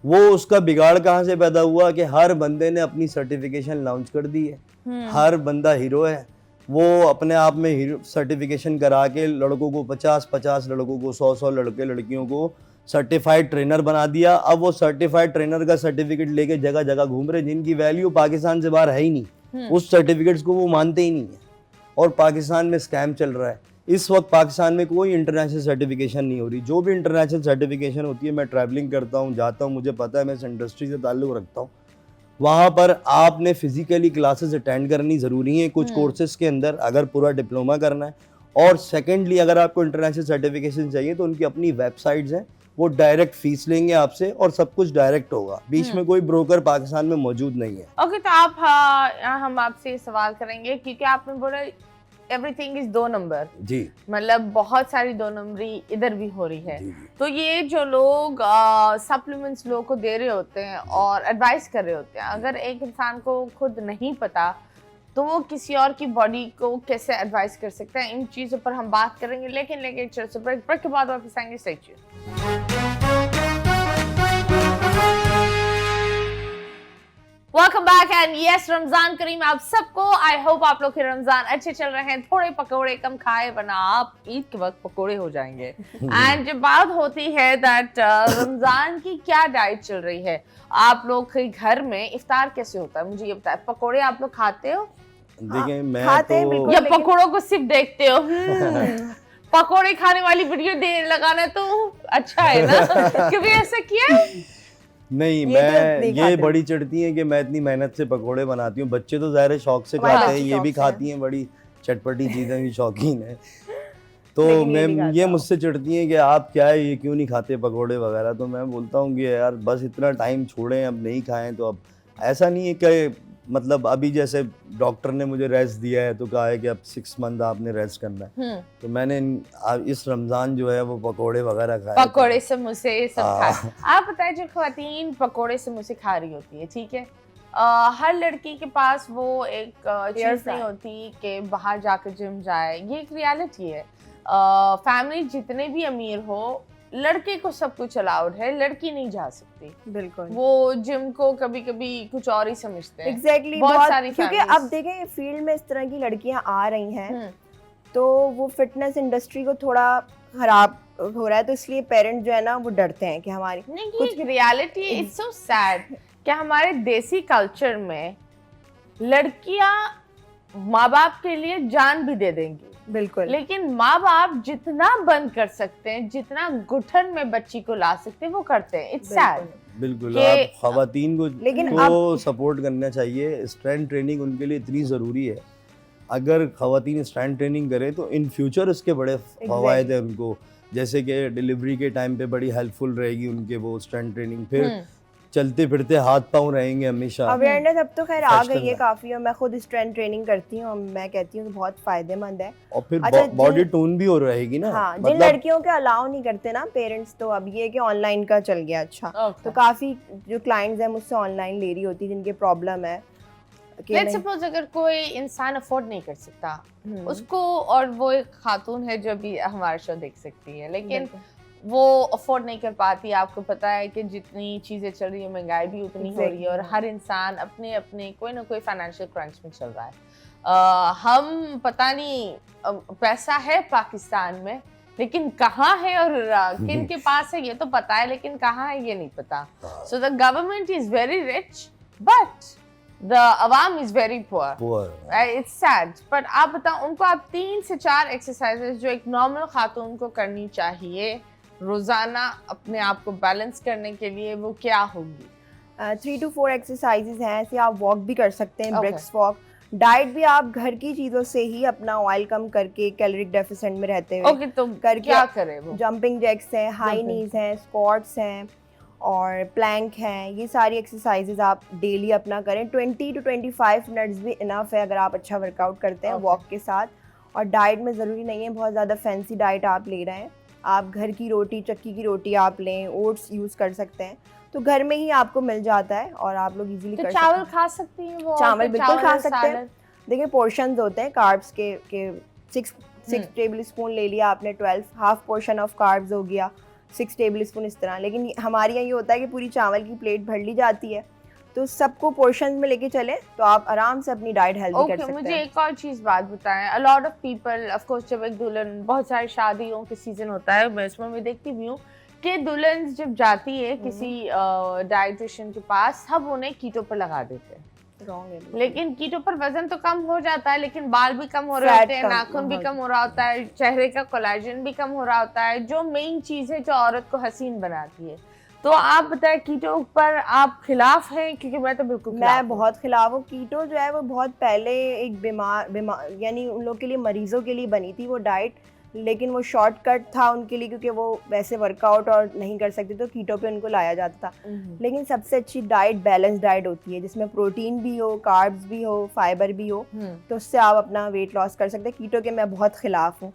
वो उसका बिगाड़ कहाँ से पैदा हुआ कि हर बंदे ने अपनी सर्टिफिकेशन लॉन्च कर दी है। हर बंदा हीरो है, वो अपने आप में हीरो सर्टिफिकेशन करा के लड़कों को 50-50 लड़कों को 100-100 लड़के लड़कियों को सर्टिफाइड ट्रेनर बना दिया। अब वो सर्टिफाइड ट्रेनर का सर्टिफिकेट लेके जगह जगह घूम रहे, जिनकी वैल्यू पाकिस्तान से बाहर है ही नहीं। उस सर्टिफिकेट्स को वो मानते ही नहीं है, और पाकिस्तान में स्कैम चल रहा है। इस वक्त पाकिस्तान में कोई इंटरनेशनल सर्टिफिकेशन नहीं हो रही। जो भी इंटरनेशनल सर्टिफिकेशन होती है, मैं ट्रैवलिंग करता हूँ, जाता हूँ, मुझे पता है, मैं इस इंडस्ट्री से ताल्लुक़ रखता हूँ। वहाँ पर आपने फिजिकली क्लासेस अटेंड करनी ज़रूरी है कुछ कोर्सेज के अंदर, अगर पूरा डिप्लोमा करना है। और सेकेंडली, अगर आपको इंटरनेशनल सर्टिफिकेशन चाहिए तो उनकी अपनी वेबसाइट्स हैं, वो डायरेक्ट फीस लेंगे आपसे और सब कुछ डायरेक्ट होगा। बीच में कोई ब्रोकर पाकिस्तान में मौजूद नहीं है। ओके, तो हम आपसे सवाल करेंगे, क्योंकि आपने बोला एवरीथिंग इज 2 नंबर जी, मतलब बहुत सारी 2 नंबरी इधर भी हो रही है। तो ये जो लोग सप्लीमेंट्स लोगों को दे रहे होते हैं और एडवाइस कर रहे होते हैं, अगर एक इंसान को खुद नहीं पता तो वो किसी और की बॉडी को कैसे एडवाइस कर सकता है, इन चीज़ों पर हम बात करेंगे। लेकिन ब्रेक के बाद वापस आएंगे। Stay tuned. Welcome back and yes Ramzan Kareem आप सबको। आई होप आप लोग के रमजान अच्छे चल रहे हैं। थोड़े पकोड़े कम खाए वरना आप ईद के वक्त पकोड़े हो जाएंगे। एंड जब बात होती है दैट रमजान की क्या डाइट चल रही है, आप लोग के घर में इफ्तार कैसे होता है, मुझे ये बताएं। पकोड़े आप लोग खाते हो? देखिए मैं खाते हैं तो बिल्कुल, या लेकिन- पकोड़ों को सिर्फ देखते हो? पकोड़े खाने वाली वीडियो देर लगाना तो अच्छा है ना? कभी ऐसा किया? नहीं, ये तो मैं नहीं ये खाते। बड़ी चढ़ती हैं कि मैं इतनी मेहनत से पकोड़े बनाती हूँ। बच्चे तो ज़ाहिर है शौक से हमारे खाते हैं, बच्चे ये शौक भी से खाती हैं, बड़ी चटपटी चीज़ें भी शौकीन है। तो लेकिन ये मैं नहीं खाता ये हूँ। मुझसे चिढ़ती हैं कि आप क्या है, ये क्यों नहीं खाते पकोड़े वगैरह। तो मैं बोलता हूँ कि यार बस इतना टाइम छोड़ें, अब नहीं खाएं तो अब ऐसा नहीं है कि मतलब अभी जैसे डॉक्टर ने मुझे रेस्ट दिया है तो कहा है कि अब 6 मंथ आपने रेस्ट करना है। तो मैंने इस रमज़ान जो है वो पकोड़े वगैरह खाए। पकोड़े समोसे ये सब हाँ। खाए। आप बताएं, जो खवातीन पकोड़े समोसे खा रही होती है, ठीक है, हर लड़की के पास वो एक चीज नहीं होती कि बाहर जाकर जिम जाए। ये एक रियलिटी है। फैमिली जितने भी अमीर हो, लड़के को सब कुछ अलाउड है, लड़की नहीं जा सकती। बिल्कुल वो जिम को कभी कभी कुछ और ही समझते हैं। एग्जैक्टली बहुत सारी क्योंकि families- अब देखें फील्ड में इस तरह की लड़कियां आ रही हैं, हम्म, तो वो फिटनेस इंडस्ट्री को थोड़ा खराब हो रहा है, तो इसलिए पेरेंट्स जो है ना वो डरते हैं कि हमारी नहीं, ये एक रियलिटी। इट्स सो सैड कि हमारे देसी कल्चर में लड़कियां माँ बाप के लिए जान भी दे देंगी, बिल्कुल लेकिन माँ बाप जितना बंद कर सकते हैं, जितना घुटन में बच्ची को ला सकते हैं, वो करते हैं। It's sad. बिल्कुल, कि- आप खवातीन को लेकिन तो सपोर्ट करना चाहिए। स्ट्रेंथ ट्रेनिंग उनके लिए इतनी ज़रूरी है। अगर खवातीन स्ट्रेंथ ट्रेनिंग करें तो इन फ्यूचर इसके बड़े फ़वायद हैं उनको। जैसे कि डिलीवरी के टाइम पे बड़ी हेल्पफुल रहेगी उनके वो स्ट्रेंथ ट्रेनिंग। फिर चलते फिरते हाथ पाँव रहेंगे हमेशा। अवेयरनेस अब तो खैर आ Fresh गई है करना। काफ़ी, और मैं खुद स्ट्रेंथ ट्रेनिंग करती हूँ, मैं कहती हूँ कि बहुत फ़ायदेमंद है। और फिर अच्छा, बॉडी टोन भी हो रहेगी ना। हाँ, जिन मतलब लड़कियों के अलाउ नहीं करते ना पेरेंट्स, तो अब ये कि ऑनलाइन का चल गया। अच्छा, Okay. तो काफ़ी जो क्लाइंट्स हैं मुझसे ऑनलाइन ले रही होती है जिनके प्रॉब्लम है कि लेट्स नहीं- सपोज अगर कोई इंसान अफोर्ड नहीं कर सकता हम्म, उसको, और वो एक खातून है जो भी हमारा शो देख सकती है, लेकिन बिल्कुल। वो अफोर्ड नहीं कर पाती। आपको पता है कि जितनी चीज़ें चल रही है, महंगाई भी उतनी हो रही है, और हर इंसान अपने अपने कोई ना कोई फाइनेंशियल क्रंच में चल रहा है। हम पता नहीं पैसा है पाकिस्तान में, लेकिन कहाँ है और किन के पास है ये तो पता है, लेकिन कहाँ है ये नहीं पता। So the government is very rich but the अवाम is very poor. It's sad. But आप बताओ, उनको आप 3 से 4 एक्सरसाइजेज जो एक नॉर्मल खातून को करनी चाहिए रोजाना अपने आप को बैलेंस करने के लिए, वो क्या होगी? 3 to 4 एक्सरसाइजेज हैं। ऐसे आप वॉक भी कर सकते हैं, Okay. BRICS walk. डाइट भी आप घर की चीज़ों से ही अपना ऑयल कम करके कैलोरिक डेफिसिट में रहते हुए ओके, तो करके क्या करे वो? जंपिंग जैक्स हैं, हाई Jumping. नीज हैं, स्क्वाट्स हैं और प्लैंक हैं। ये सारी एक्सरसाइजेज आप डेली अपना करें। 20 to 25 मिनट्स भी इनफ है अगर आप अच्छा वर्कआउट करते हैं Okay. वॉक के साथ। और डाइट में ज़रूरी नहीं है बहुत ज़्यादा फैंसी डाइट आप ले रहे हैं। आप घर की रोटी, चक्की की रोटी आप लें, ओट्स यूज़ कर सकते हैं, तो घर में ही आपको मिल जाता है और आप लोग इजीली तो कर चावल सकते हैं। खा सकती हैं वो? चावल तो बिल्कुल खा चावल, सकते हैं। salad? देखिए पोर्शंस होते हैं कार्ब्स के 6 टेबल स्पून ले लिया आपने, 12 हाफ पोर्शन ऑफ कार्ब्स हो गया, 6 टेबल स्पून इस तरह। लेकिन हमारे यहाँ ये होता है कि पूरी चावल की प्लेट भर ली जाती है, तो सबको पोर्शंस में लेके चले तो आप आराम से अपनी डाइट हेल्दी कर ओके, सकते मुझे हैं। एक और चीज बात बताएं। A lot of people, of course, जब एक दुल्हन, बहुत सारी शादियों के सीजन होता है, मैं इसमें मैं देखती भी हूँ कि दुल्हन जब जाती है किसी डाइटिशियन के पास, सब उन्हें कीटो पर लगा देते हैं। रॉन्ग है। लेकिन कीटो पर वजन तो कम हो जाता है, लेकिन बाल भी कम हो रहे Fat होते हैं, कम, नाखून भी हाँ। कम हो रहा होता है, चेहरे का कोलेजन भी कम हो रहा होता है, जो मेन चीज है जो औरत को हसीन बनाती है। तो आप बताएं, कीटो पर आप खिलाफ हैं? क्योंकि मैं तो बिल्कुल खिलाफ मैं हूं। बहुत खिलाफ हूँ। कीटो जो है वो बहुत पहले एक बीमार यानी उन लोग के लिए, मरीजों के लिए बनी थी वो डाइट, लेकिन वो शॉर्टकट था उनके लिए क्योंकि वो वैसे वर्कआउट और नहीं कर सकते, तो कीटो पे उनको लाया जाता था। लेकिन सबसे अच्छी डाइट बैलेंस डाइट होती है जिसमें प्रोटीन भी हो, कार्ब्स भी हो, फाइबर भी हो, तो उससे आप अपना वेट लॉस कर सकते हैं। कीटो के मैं बहुत खिलाफ हूँ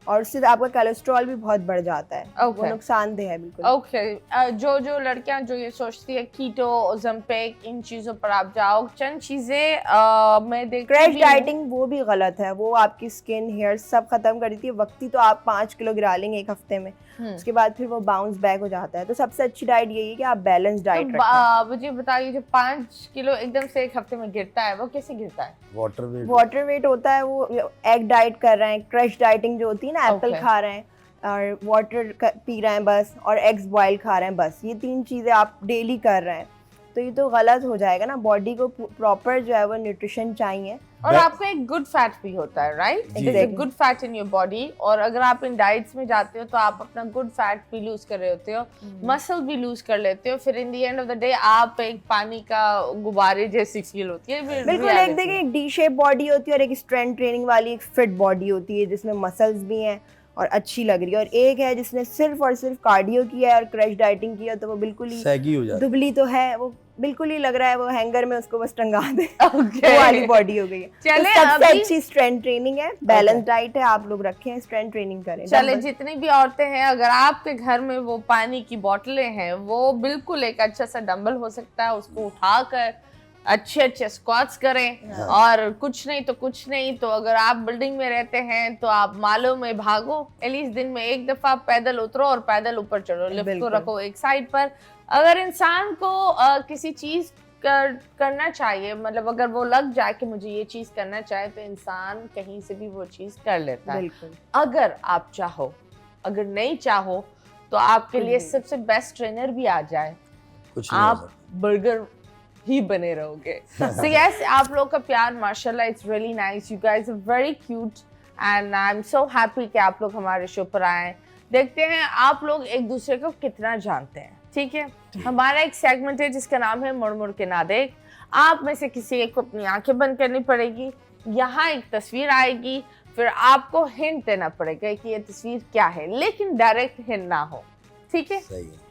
और उससे आपका कोलेस्ट्रॉल भी बहुत बढ़ जाता है। Okay. वो नुकसानदेह है बिल्कुल। ओके जो लड़कियां जो ये सोचती है कीटो ओज़ेम्पिक इन चीजों पर आप जाओ, चंद चीजें मैं देखती क्रैश भी डाइटिंग वो भी गलत है, वो आपकी स्किन हेयर सब खत्म कर देती है। वक्ती तो आप 5 किलो गिरा लेंगे एक हफ्ते में, उसके बाद फिर वो बाउंस बैक हो जाता है। तो सबसे अच्छी डाइट यही है कि आप बैलेंस डाइट रखें। मुझे बताइए जो 5 किलो एकदम से एक हफ्ते में गिरता है वो कैसे गिरता है? वाटर वेट होता है, वो एग डाइट कर रहे हैं, क्रश डाइटिंग जो होती है ना, एप्पल Okay. खा रहे हैं और वाटर पी रहे हैं बस, और एग्स बॉयल खा रहे हैं बस, ये 3 चीज़ें आप डेली कर रहे हैं, तो ये तो गलत हो जाएगा ना। बॉडी को प्रॉपर जो है वो न्यूट्रिशन चाहिए। और आपको एक गुड फैट भी होता है, right? There is a good fat in your body, और अगर आप इन डाइट्स में जाते हो तो आप अपना गुड फैट भी लूज कर रहे होते हो, मसल भी लूज कर लेते हो, फिर in the end of the day आप एक पानी का गुब्बारे जैसी फील होती है। बिल्कुल, एक देखिए एक डी शेप बॉडी होती है और एक स्ट्रेंथ ट्रेनिंग वाली एक फिट बॉडी होती है जिसमें मसल्स भी हैं और अच्छी लग रही है, और एक है जिसने सिर्फ और सिर्फ कार्डियो किया है और क्रश डाइटिंग किया, तो वो बिल्कुल ही सैगी हो जाती है। दुबली तो है, वो बिल्कुल ही लग रहा है वो हैंगर में उसको बस टंगा दे। Okay. वो वाली बॉडी हो गई है। चले तो सबसे अभी- अच्छी स्ट्रेंथ ट्रेनिंग है, बैलेंस डाइट है, आप लोग रखें, स्ट्रेंथ ट्रेनिंग करें। चले जितनी भी औरतें हैं, अगर आपके घर में वो पानी की बोतलें हैं, वो बिल्कुल एक अच्छा सा डंबल हो सकता है, उसको उठाकर अच्छे स्क्वाट्स करें, और कुछ नहीं तो कुछ नहीं तो अगर आप बिल्डिंग में रहते हैं तो आप मालों में भागो, एटलीस्ट दिन में एक दफा पैदल उतरो और पैदल ऊपर चढ़ो, लिफ्ट को रखो एक साइड पर। अगर इंसान को किसी चीज करना चाहिए, मतलब अगर वो लग जाए कि मुझे ये चीज करना चाहिए, तो इंसान कहीं से भी वो चीज कर लेता है, अगर आप चाहो। अगर नहीं चाहो तो आपके लिए सबसे बेस्ट ट्रेनर भी आ जाए, कुछ आप बर्गर ही बने रहोगे। So yes, आप लोग का प्यार माशाल्लाह, it's really nice, you guys are very cute and I am so happy कि आप लोग हमारे शो पर आए। देखते हैं आप लोग एक दूसरे को कितना जानते हैं, ठीक है? हमारा एक सेगमेंट है जिसका नाम है मुड़ मुड़ के ना देख। आप में से किसी एक को अपनी आंखें बंद करनी पड़ेगी, यहाँ एक तस्वीर आएगी, फिर आपको हिंट देना पड़ेगा कि ये तस्वीर क्या है, लेकिन डायरेक्ट हिंट ना हो, ठीक है? सही है।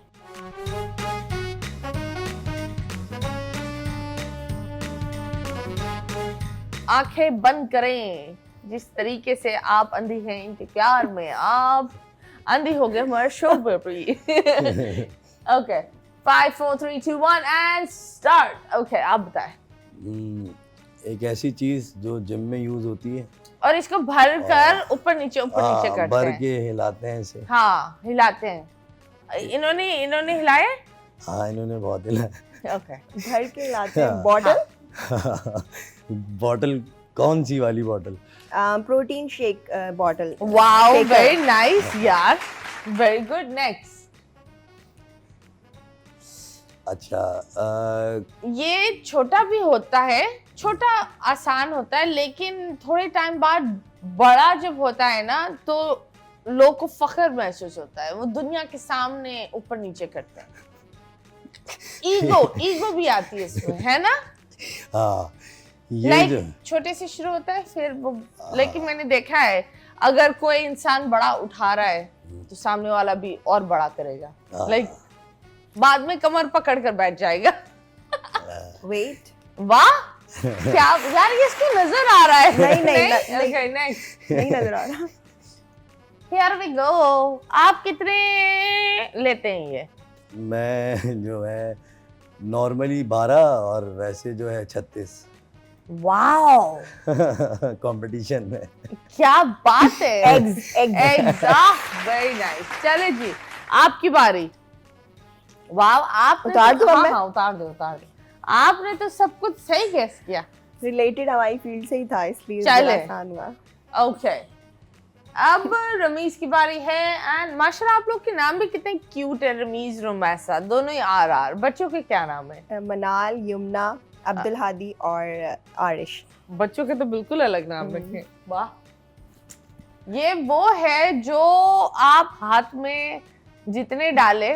आंखें बंद करें। जिस तरीके से आप अंधी हैं इनके प्यार में, आप अंधी हो गए हमारे शो पर भी। Okay 5 4 3 2 1 and start. ओके आप बताएं। एक ऐसी चीज जो जिम में यूज होती है, और इसको भर कर ऊपर नीचे करते भर हैं। के हिलाते हैं इसे। हाँ हिलाते हैं। इन्होंने हिलाए। हाँ इन्होंने बहुत हिलाया। ओके घर के लाते हैं बॉटल, बॉटल कौन सी वाली bottle? Protein shake bottle. Wow very nice यार, वेरी गुड। नेक्स्ट। अच्छा ये छोटा भी होता है, छोटा आसान होता है, लेकिन थोड़े टाइम बाद बड़ा जब होता है ना तो लोग को फख्र महसूस होता है, वो दुनिया के सामने ऊपर नीचे करते हैं। ईगो भी आती है इसमें, है ना? हाँ ये जो छोटे से शुरू होता है फिर वो, लेकिन मैंने देखा है अगर कोई इंसान बड़ा उठा रहा है तो सामने वाला भी और बड़ा करेगा, बाद में कमर पकड़ कर बैठ जाएगा। वेट। वाह क्या यार, ये इसको नजर आ रहा है? नहीं। Okay next. नहीं नजर आ रहा। Here we go. आप कितने लेते हैं ये? मैं जो है नॉर्मली 12 और वैसे जो है 36। वाओ कंपटीशन में। क्या बात है। Eggs very nice. चले जी आपकी बारी। वाह आप उतार दूं? हाँ उतार दो। आपने तो सब कुछ सही गेस किया। रिलेटेड हमारी फील्ड से ही था इसलिए चले। आसान हुआ। ओके अब रमीज की बारी है एंड माशाल्लाह आप लोग के नाम भी कितने क्यूट है, रमीज रुमैसा, दोनों ही आर। बच्चों के क्या नाम है? मनाल, यमुना, अब्दुल हादी और आरिश। बच्चों के तो बिल्कुल अलग नाम रखे। वाह, ये वो है जो आप हाथ में जितने डाले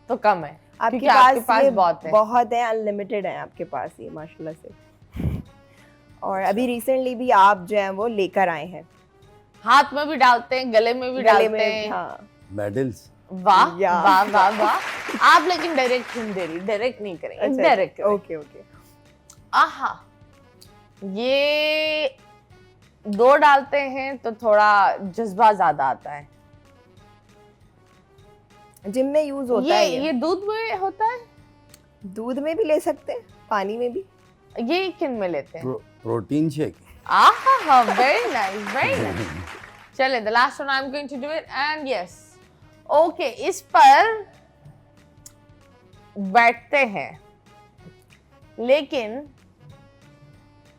तो कम है, आपके पास ये बहुत है, अनलिमिटेड है आपके पास ये माशाल्लाह से। और अभी रिसेंटली भी आप जो है वो लेकर आए हैं, हाथ में भी डालते हैं, गले में भी डालते हैं। हाँ। मेडल्स। वाह वाह वाह वाह। आप लेकिन डायरेक्ट हिंट दे रही, डायरेक्ट नहीं करेंगे, इनडायरेक्ट। ओके आहा, ये 2 डालते हैं तो थोड़ा जज्बा ज्यादा आता है। जिम में यूज होता है ये दूध में होता है, दूध में भी ले सकते हैं, पानी में भी। ये किन में लेते हैं? Protein shake. Aha, very nice, very nice. चले, the last one I am going to do it and yes. Okay, इस पर बैठते हैं लेकिन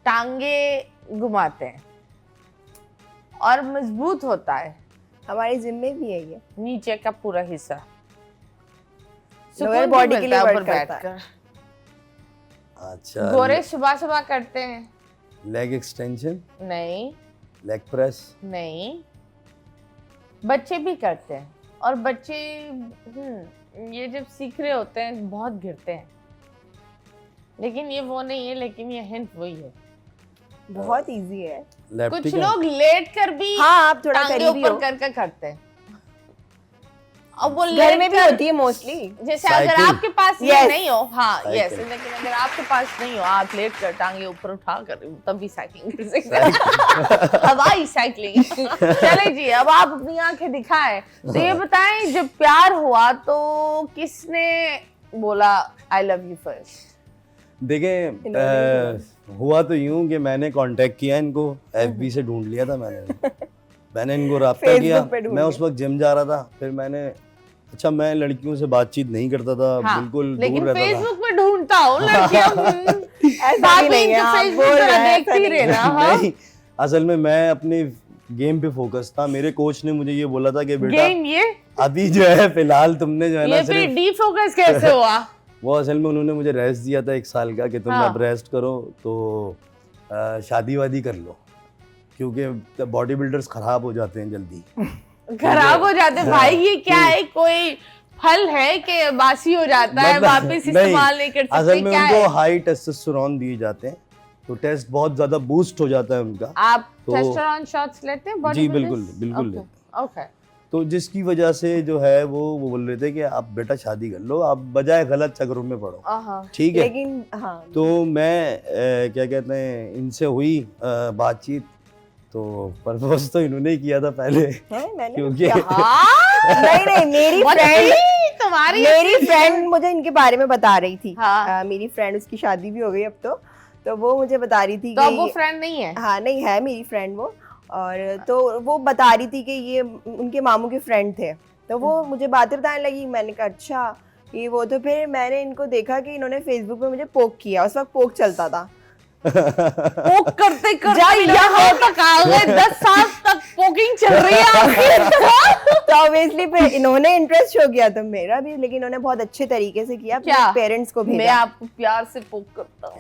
टांगे घुमाते हैं और मजबूत होता है। हमारे जिम में भी है ये, नीचे का पूरा हिस्सा लोअर बॉडी के लिए वर्क करता है। अच्छा, गोरे सुबह सुबह करते हैं। लेग एक्सटेंशन नहीं, लेग प्रेस नहीं, बच्चे भी करते हैं और बच्चे ये जब सीख रहे होते हैं बहुत गिरते हैं, लेकिन ये वो नहीं है, लेकिन ये हिंट वही है। बहुत इजी है। कुछ लोग लेट कर भी हाँ, आप थोड़ा टांगे करीबी ऊपर हो। कर करते हैं। अब वो घर में भी लेट कर- होती है मोस्टली। जैसे अगर साइकिल। आपके पास ये Yes. नहीं हो, हाँ यस, साइकिल। लेकिन अगर आपके पास नहीं हो, आप लेट कर टांगे ऊपर उठा कर तब भी साइकिलिंग कर सकते हैं। हवाई साइकिलिंग। चले जी, अब आप अपनी आंखें दिखाएं। तो ये बताएं, जब प्यार हुआ तो किसने बोला आई लव यू फर्स्ट? देखें, हुआ तो यूं कि मैंने कांटेक्ट किया इनको, एफबी से ढूंढ लिया था मैंने इनको राब्ता Facebook किया। पे ढूंढ मैं लिया। उस वक्त जिम जा रहा था, फिर मैंने अच्छा, मैं लड़कियों से बातचीत नहीं करता था, हाँ, बिल्कुल दूर लेकिन रहता था। फेसबुक पे ढूंढता हूँ लड़कियां। ऐसा भी नहीं है, आप फेसबुक बोल पे रहे हैं, देखती ऐसा रहना। हाँ? नहीं, असल में मैं अपने गेम पे फोकस था। मेरे कोच ने मुझे ये बोला था कि बेटा गेम ये अभी जो है फिलहाल तुमने जो है ना ये फिर सिर्फ डी फोकस कैसे हुआ? वो असल में उन्होंने मुझे रेस्ट दिया था 1 साल का कि तुम हाँ। अब रेस्ट करो, तो शादी वादी कर लो, क्योंकि बॉडी बिल्डर्स खराब हो जाते हैं जल्दी। खराब हो जाते भाई, ये क्या है? कोई फल है कि बासी हो जाता है, मतलब- वापस इस्तेमाल नहीं कर सकते? असल में क्या उनको है? हाई टेस्टोस्टेरोन दिए जाते हैं, तो टेस्ट बहुत ज्यादा बूस्ट हो जाता है उनका। आप तो- टेस्टोस्टेरोन शॉट्स लेते हैं बॉडी जी बिल्कुल बिल्कुल ओके लेते। ओके। तो जिसकी वजह से जो है वो बोल रहे थे कि आप बेटा शादी कर लो, आप बजाय गलत चक्रों में पड़ो, आहा। ठीक है। लेकिन हाँ, तो मैं क्या कहते हैं, इनसे हुई बातचीत, तो प्रपोज तो इन्होंने ही किया था पहले, है मैंने क्योंकि हाँ? नहीं मेरी What फ्रेंड है? तुम्हारी मेरी फ्रेंड मुझे इनके बारे में बता रही थी। हाँ। मेरी फ्रेंड, उसकी शादी भी हो गई अब तो वो मुझे बता रही थी तो अब वो कि फ्रेंड नहीं है? हाँ नहीं है मेरी फ्रेंड वो, और तो वो बता रही थी कि ये उनके मामू के फ्रेंड थे, तो वो मुझे बातें बताने लगी। मैंने कहा अच्छा ये वो, तो फिर मैंने इनको देखा कि इन्होंने फेसबुक पे मुझे पोक किया, उस वक्त पोक चलता था। पोक करते जब करते यहाँ तक आ गए, 10 साल तक पोकिंग चल रही है आपकी। तो ऑब्वियसली फिर इन्होंने इंटरेस्ट हो गया, तो मेरा भी, लेकिन इन्होंने बहुत अच्छे तरीके से किया, अपने क्या? पेरेंट्स को मैं भेजा। आपको प्यार से पोक करता हूँ।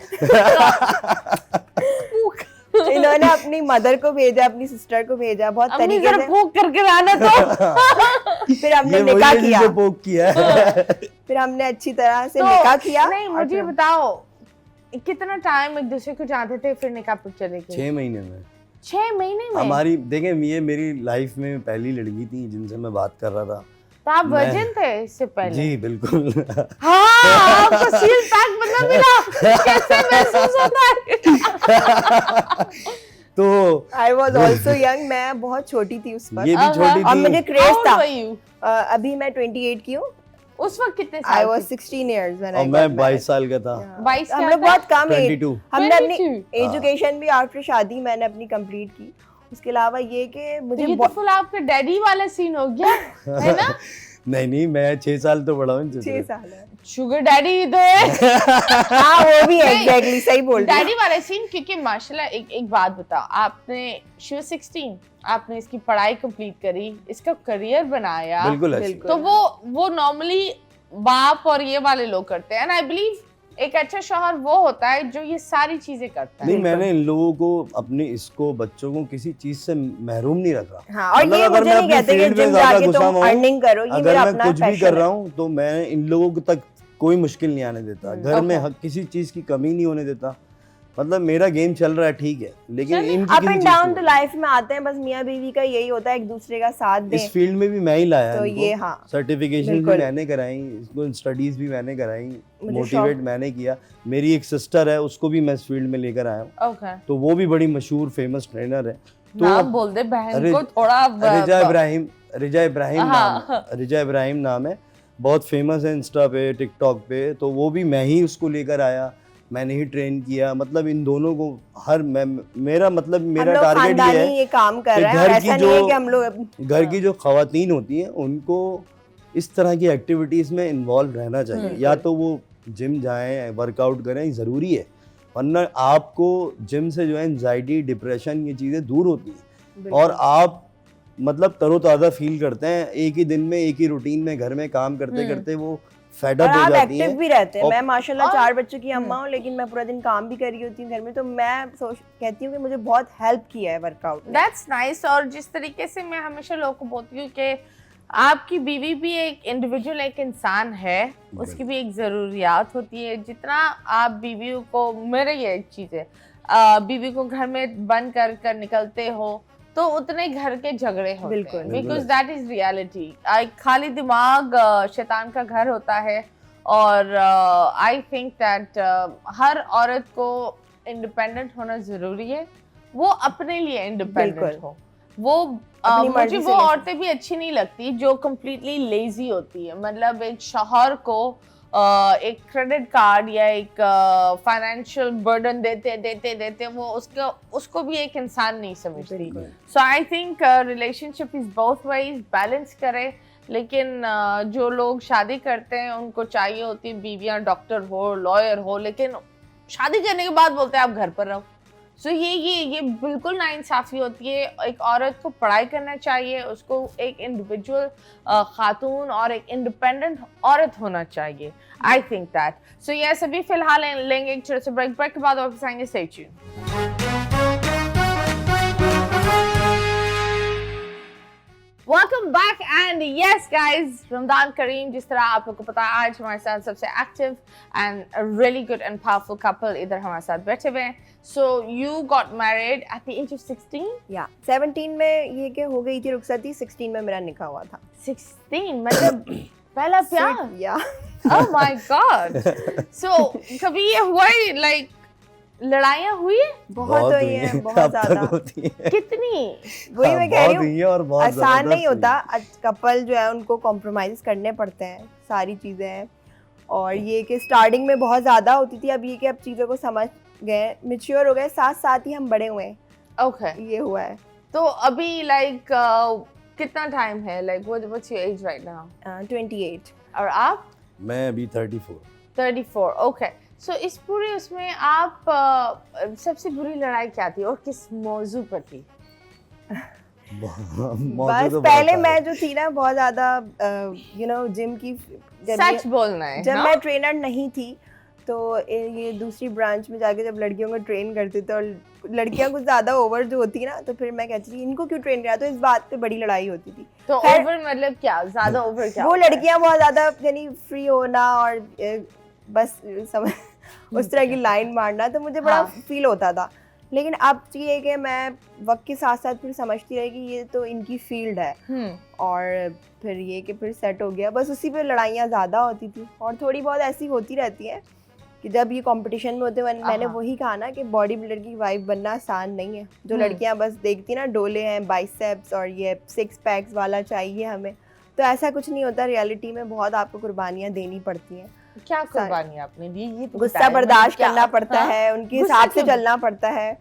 इन्होंने अपनी मदर को भेजा, अपनी सिस्टर को भेजा, बहुत अम्मी तरीके जरा से। पोक करके लाना तो। फिर हमने ये निकाह वही है किया, जिसे पोक किया है। फिर हमने अच्छी तरह से तो निकाह किया। नहीं, और मुझे फिर- बताओ कितना टाइम एक दूसरे को जानते थे फिर निकाह पे चले गए? 6 महीने में 6 महीने में? हमारी, देखें, ये मेरी लाइफ में पहली लड़की थी जिनसे मैं बात कर रहा था। तो आप मैं- वर्जिन थे इससे पहले? जी बिल्कुल। हाँ, आपको सील पैक मतलब मिला, कैसे महसूस होता है? तो आई वॉज ऑल्सो यंग, मैं बहुत छोटी थी उस ये वक्त, भी छोटी और मुझे थी। क्रेज How old था। were you? अभी मैं 28 की हूँ। उस वक्त कितने आई साल वॉज थे? 16 years when और I मैं got 22 married. साल का था। 22 हम क्या लोग था? बहुत कम एज, 22। हमने अपनी 22? एजुकेशन भी आफ्टर शादी मैंने अपनी कंप्लीट की। उसके अलावा ये कि तो मुझे ये तो फुल आपका डैडी वाला सीन हो गया है ना? नहीं, मैं 6 साल तो बड़ा हूँ। 6 साल है। शुगर डैडी तो है। हाँ वो भी है, नहीं, एग्जैक्टली सही बोल रही डैडी वाला सीन, क्योंकि माशाल्लाह एक बात बताओ, आपने she was 16, आपने इसकी पढ़ाई कंप्लीट करी, इसका करियर बनाया, बिल्कुल ऐसे। बिल्कुल। तो वो नॉर्मली बाप और ये वाले लोग करते हैं। एंड आई बिलीव एक अच्छा शौहर वो होता है जो ये सारी चीजें करता है। नहीं, मैंने इन लोगों को, अपने इसको, बच्चों को किसी चीज से महरूम नहीं रखा। हाँ, और मतलब ये अगर मुझे मैं नहीं अपनी कहते कि फील्ड में जिम ज्यादा जाके घुसा तुम हुआ हूँ, अर्निंग करो, ये अगर मेरा मैं अपना कुछ भी पैशन कर रहा है। हूँ तो मैं इन लोगों तक कोई मुश्किल नहीं आने देता, घर में Okay. किसी चीज की कमी नहीं होने देता। मतलब मेरा गेम चल रहा है, ठीक है, लेकिन चलिए, इनकी अप किसी एंड चीज डाउन की तो वो- लाइफ में आते हैं, बस मियाँ बीवी का यही होता है एक दूसरे का साथ दें। इस फील्ड में भी मैं ही लाया तो इनको। ये हाँ, सर्टिफिकेशन भी बिल्कुल। मैंने कराई, इसको स्टडीज भी मैंने कराई, मुझे मोटिवेट शौक- मैंने किया। मेरी एक सिस्टर है, उसको भी मैं इस फील्ड में लेकर आया हूँ, ओके। तो वो भी बड़ी मशहूर फेमस ट्रेनर है। नाम बोल दे बहन रि- को थोड़ा रिजा इब्राहिम हाँ। रिजा इब्राहिम नाम है, बहुत फेमस है इंस्टा पे, टिकटॉक पे। तो वो भी मैं ही उसको लेकर आया, मैंने ही ट्रेन किया। मतलब इन दोनों को मेरा टारगेट ये है ये काम कर कि रहा है, और ऐसा नहीं है कि हम लोग घर की जो खवातीन होती हैं उनको इस तरह की एक्टिविटीज़ में इन्वॉल्व रहना चाहिए। या तो वो जिम जाएं, वर्कआउट करें, ज़रूरी है, वरना आपको जिम से जो है एंजाइटी, डिप्रेशन, ये चीज़ें दूर होती हैं और आप मतलब तरोताज़ा फील करते हैं। एक ही दिन में, एक ही रूटीन में, घर में काम करते करते वो फेड और अप हो आप जाती एक्टिव हैं। भी रहते हैं। और- मैं माशाल्लाह और- 4 बच्चों की अम्मा हूँ, लेकिन मैं पूरा दिन काम भी कर रही होती हूँ घर में, तो मैं कहती हूँ कि मुझे बहुत हेल्प किया है वर्कआउट ने। That's nice. और जिस तरीके से मैं हमेशा लोगों को बोलती हूँ कि आपकी बीवी भी एक इंडिविजुअल, एक इंसान है, उसकी भी एक ज़रूरियात होती है। जितना आप बीवी को, मेरा ये एक चीज़ है, बीवी को घर में बंद कर निकलते हो तो उतने घर के झगड़े होते बिल्कुल, हैं, बिकॉज दैट इज रियलिटी। खाली दिमाग शैतान का घर होता है। और आई थिंक दैट हर औरत को इंडिपेंडेंट होना ज़रूरी है, वो अपने लिए इंडिपेंडेंट बिल्कुल। हो। वो अपनी मुझे मर्जी से वो ले औरतें भी अच्छी नहीं लगती जो कंप्लीटली लेजी होती है। मतलब एक शौहर को एक क्रेडिट कार्ड या एक फाइनेंशियल बर्डन देते वो उसको भी एक इंसान नहीं समझती। So I think relationship is both ways, balance करे। लेकिन जो लोग शादी करते हैं उनको चाहिए होती है बीवियां डॉक्टर हो, लॉयर हो, लेकिन शादी करने के बाद बोलते हैं आप घर पर रहो। सो ये बिल्कुल नाइंसाफ़ी होती है। एक औरत को पढ़ाई करना चाहिए, उसको एक इंडिविजुअल खातून और एक इंडिपेंडेंट औरत होना चाहिए। I think that. So yes, अभी फिलहाल लेंगे एक छोटे से ब्रेक के बाद वापस आएंगे। Stay tuned. Welcome back and yes guys, Ramzan Kareem. जिस तरह आप लोग को पता है, आज हमारे साथ सबसे active and really good and powerful couple इधर हमारे साथ बैठे हुए हैं। So you got married at the age of 16? या 17 में ये कि हो गई थी रुखसती, 16 में मेरा निकाह हुआ था। 16 मतलब पहला प्यार? या ओह माय गॉड। सो कभी ये हुआ है लाइक लड़ाइयाँ हुई है? बहुत हुई है, बहुत ज्यादा। कितनी? वही मैं कह रही बहुत हुई है और हूँ, बहुत आसान नहीं जबरदस्त होता। कपल जो है उनको कॉम्प्रोमाइज करने पड़ते हैं, सारी चीज़ें हैं। और ये कि स्टार्टिंग में बहुत ज़्यादा होती थी, अब ये कि अब चीज़ों को समझ गए, मैच्योर हो गए, साथ साथ ही हम बड़े हुए हैं। ओके, ये हुआ है। तो अभी लाइक कितना टाइम है? Like what's your age right now? 28। और आप? मैं अभी 34। 34। ओके। सो इस पूरे उसमें आप सबसे बुरी लड़ाई क्या थी और किस मौजू पर थी? बस पहले मैं जो थी ना, बहुत ज़्यादा जिम की, सच बोलना है। जब हाँ? मैं ट्रेनर नहीं थी तो ये दूसरी ब्रांच में जाके जब लड़कियों को ट्रेन करते थे, और लड़कियां कुछ ज़्यादा ओवर जो होती है ना, तो फिर मैं कहती थी इनको क्यों ट्रेन करा, तो इस बात पे बड़ी लड़ाई होती थी। तो खैर, ओवर मतलब क्या? ज्यादा ओवर क्या वो होता है? लड़कियां बहुत ज़्यादा यानी फ्री होना और बस समझ उस तरह की लाइन मारना, तो मुझे बड़ा हाँ। फील होता था। लेकिन अब ये है कि मैं वक्त के साथ साथ फिर समझती रही कि ये तो इनकी फील्ड है, और फिर ये कि फिर सेट हो गया। बस उसी पे लड़ाइयाँ ज़्यादा होती थी, और थोड़ी बहुत ऐसी होती रहती हैं कि जब ये कंपटीशन में होते हैं। मैंने वही कहा ना कि बॉडी बिल्डर की वाइफ बनना आसान नहीं है। जो लड़कियां बस देखती ना, डोले हैं, बाइसेप्स और ये 6 पैक्स वाला चाहिए हमें, तो ऐसा कुछ नहीं होता। रियलिटी में बहुत आपको कुर्बानियाँ देनी पड़ती हैं। क्या कुर्बानी आपने दी? ये तो गुस्सा बताइए, बर्दाश्त क्या- करना पड़ता हाँ? है, उनके गुस्सा हिसाब से क्यों? चलना पड़ता है।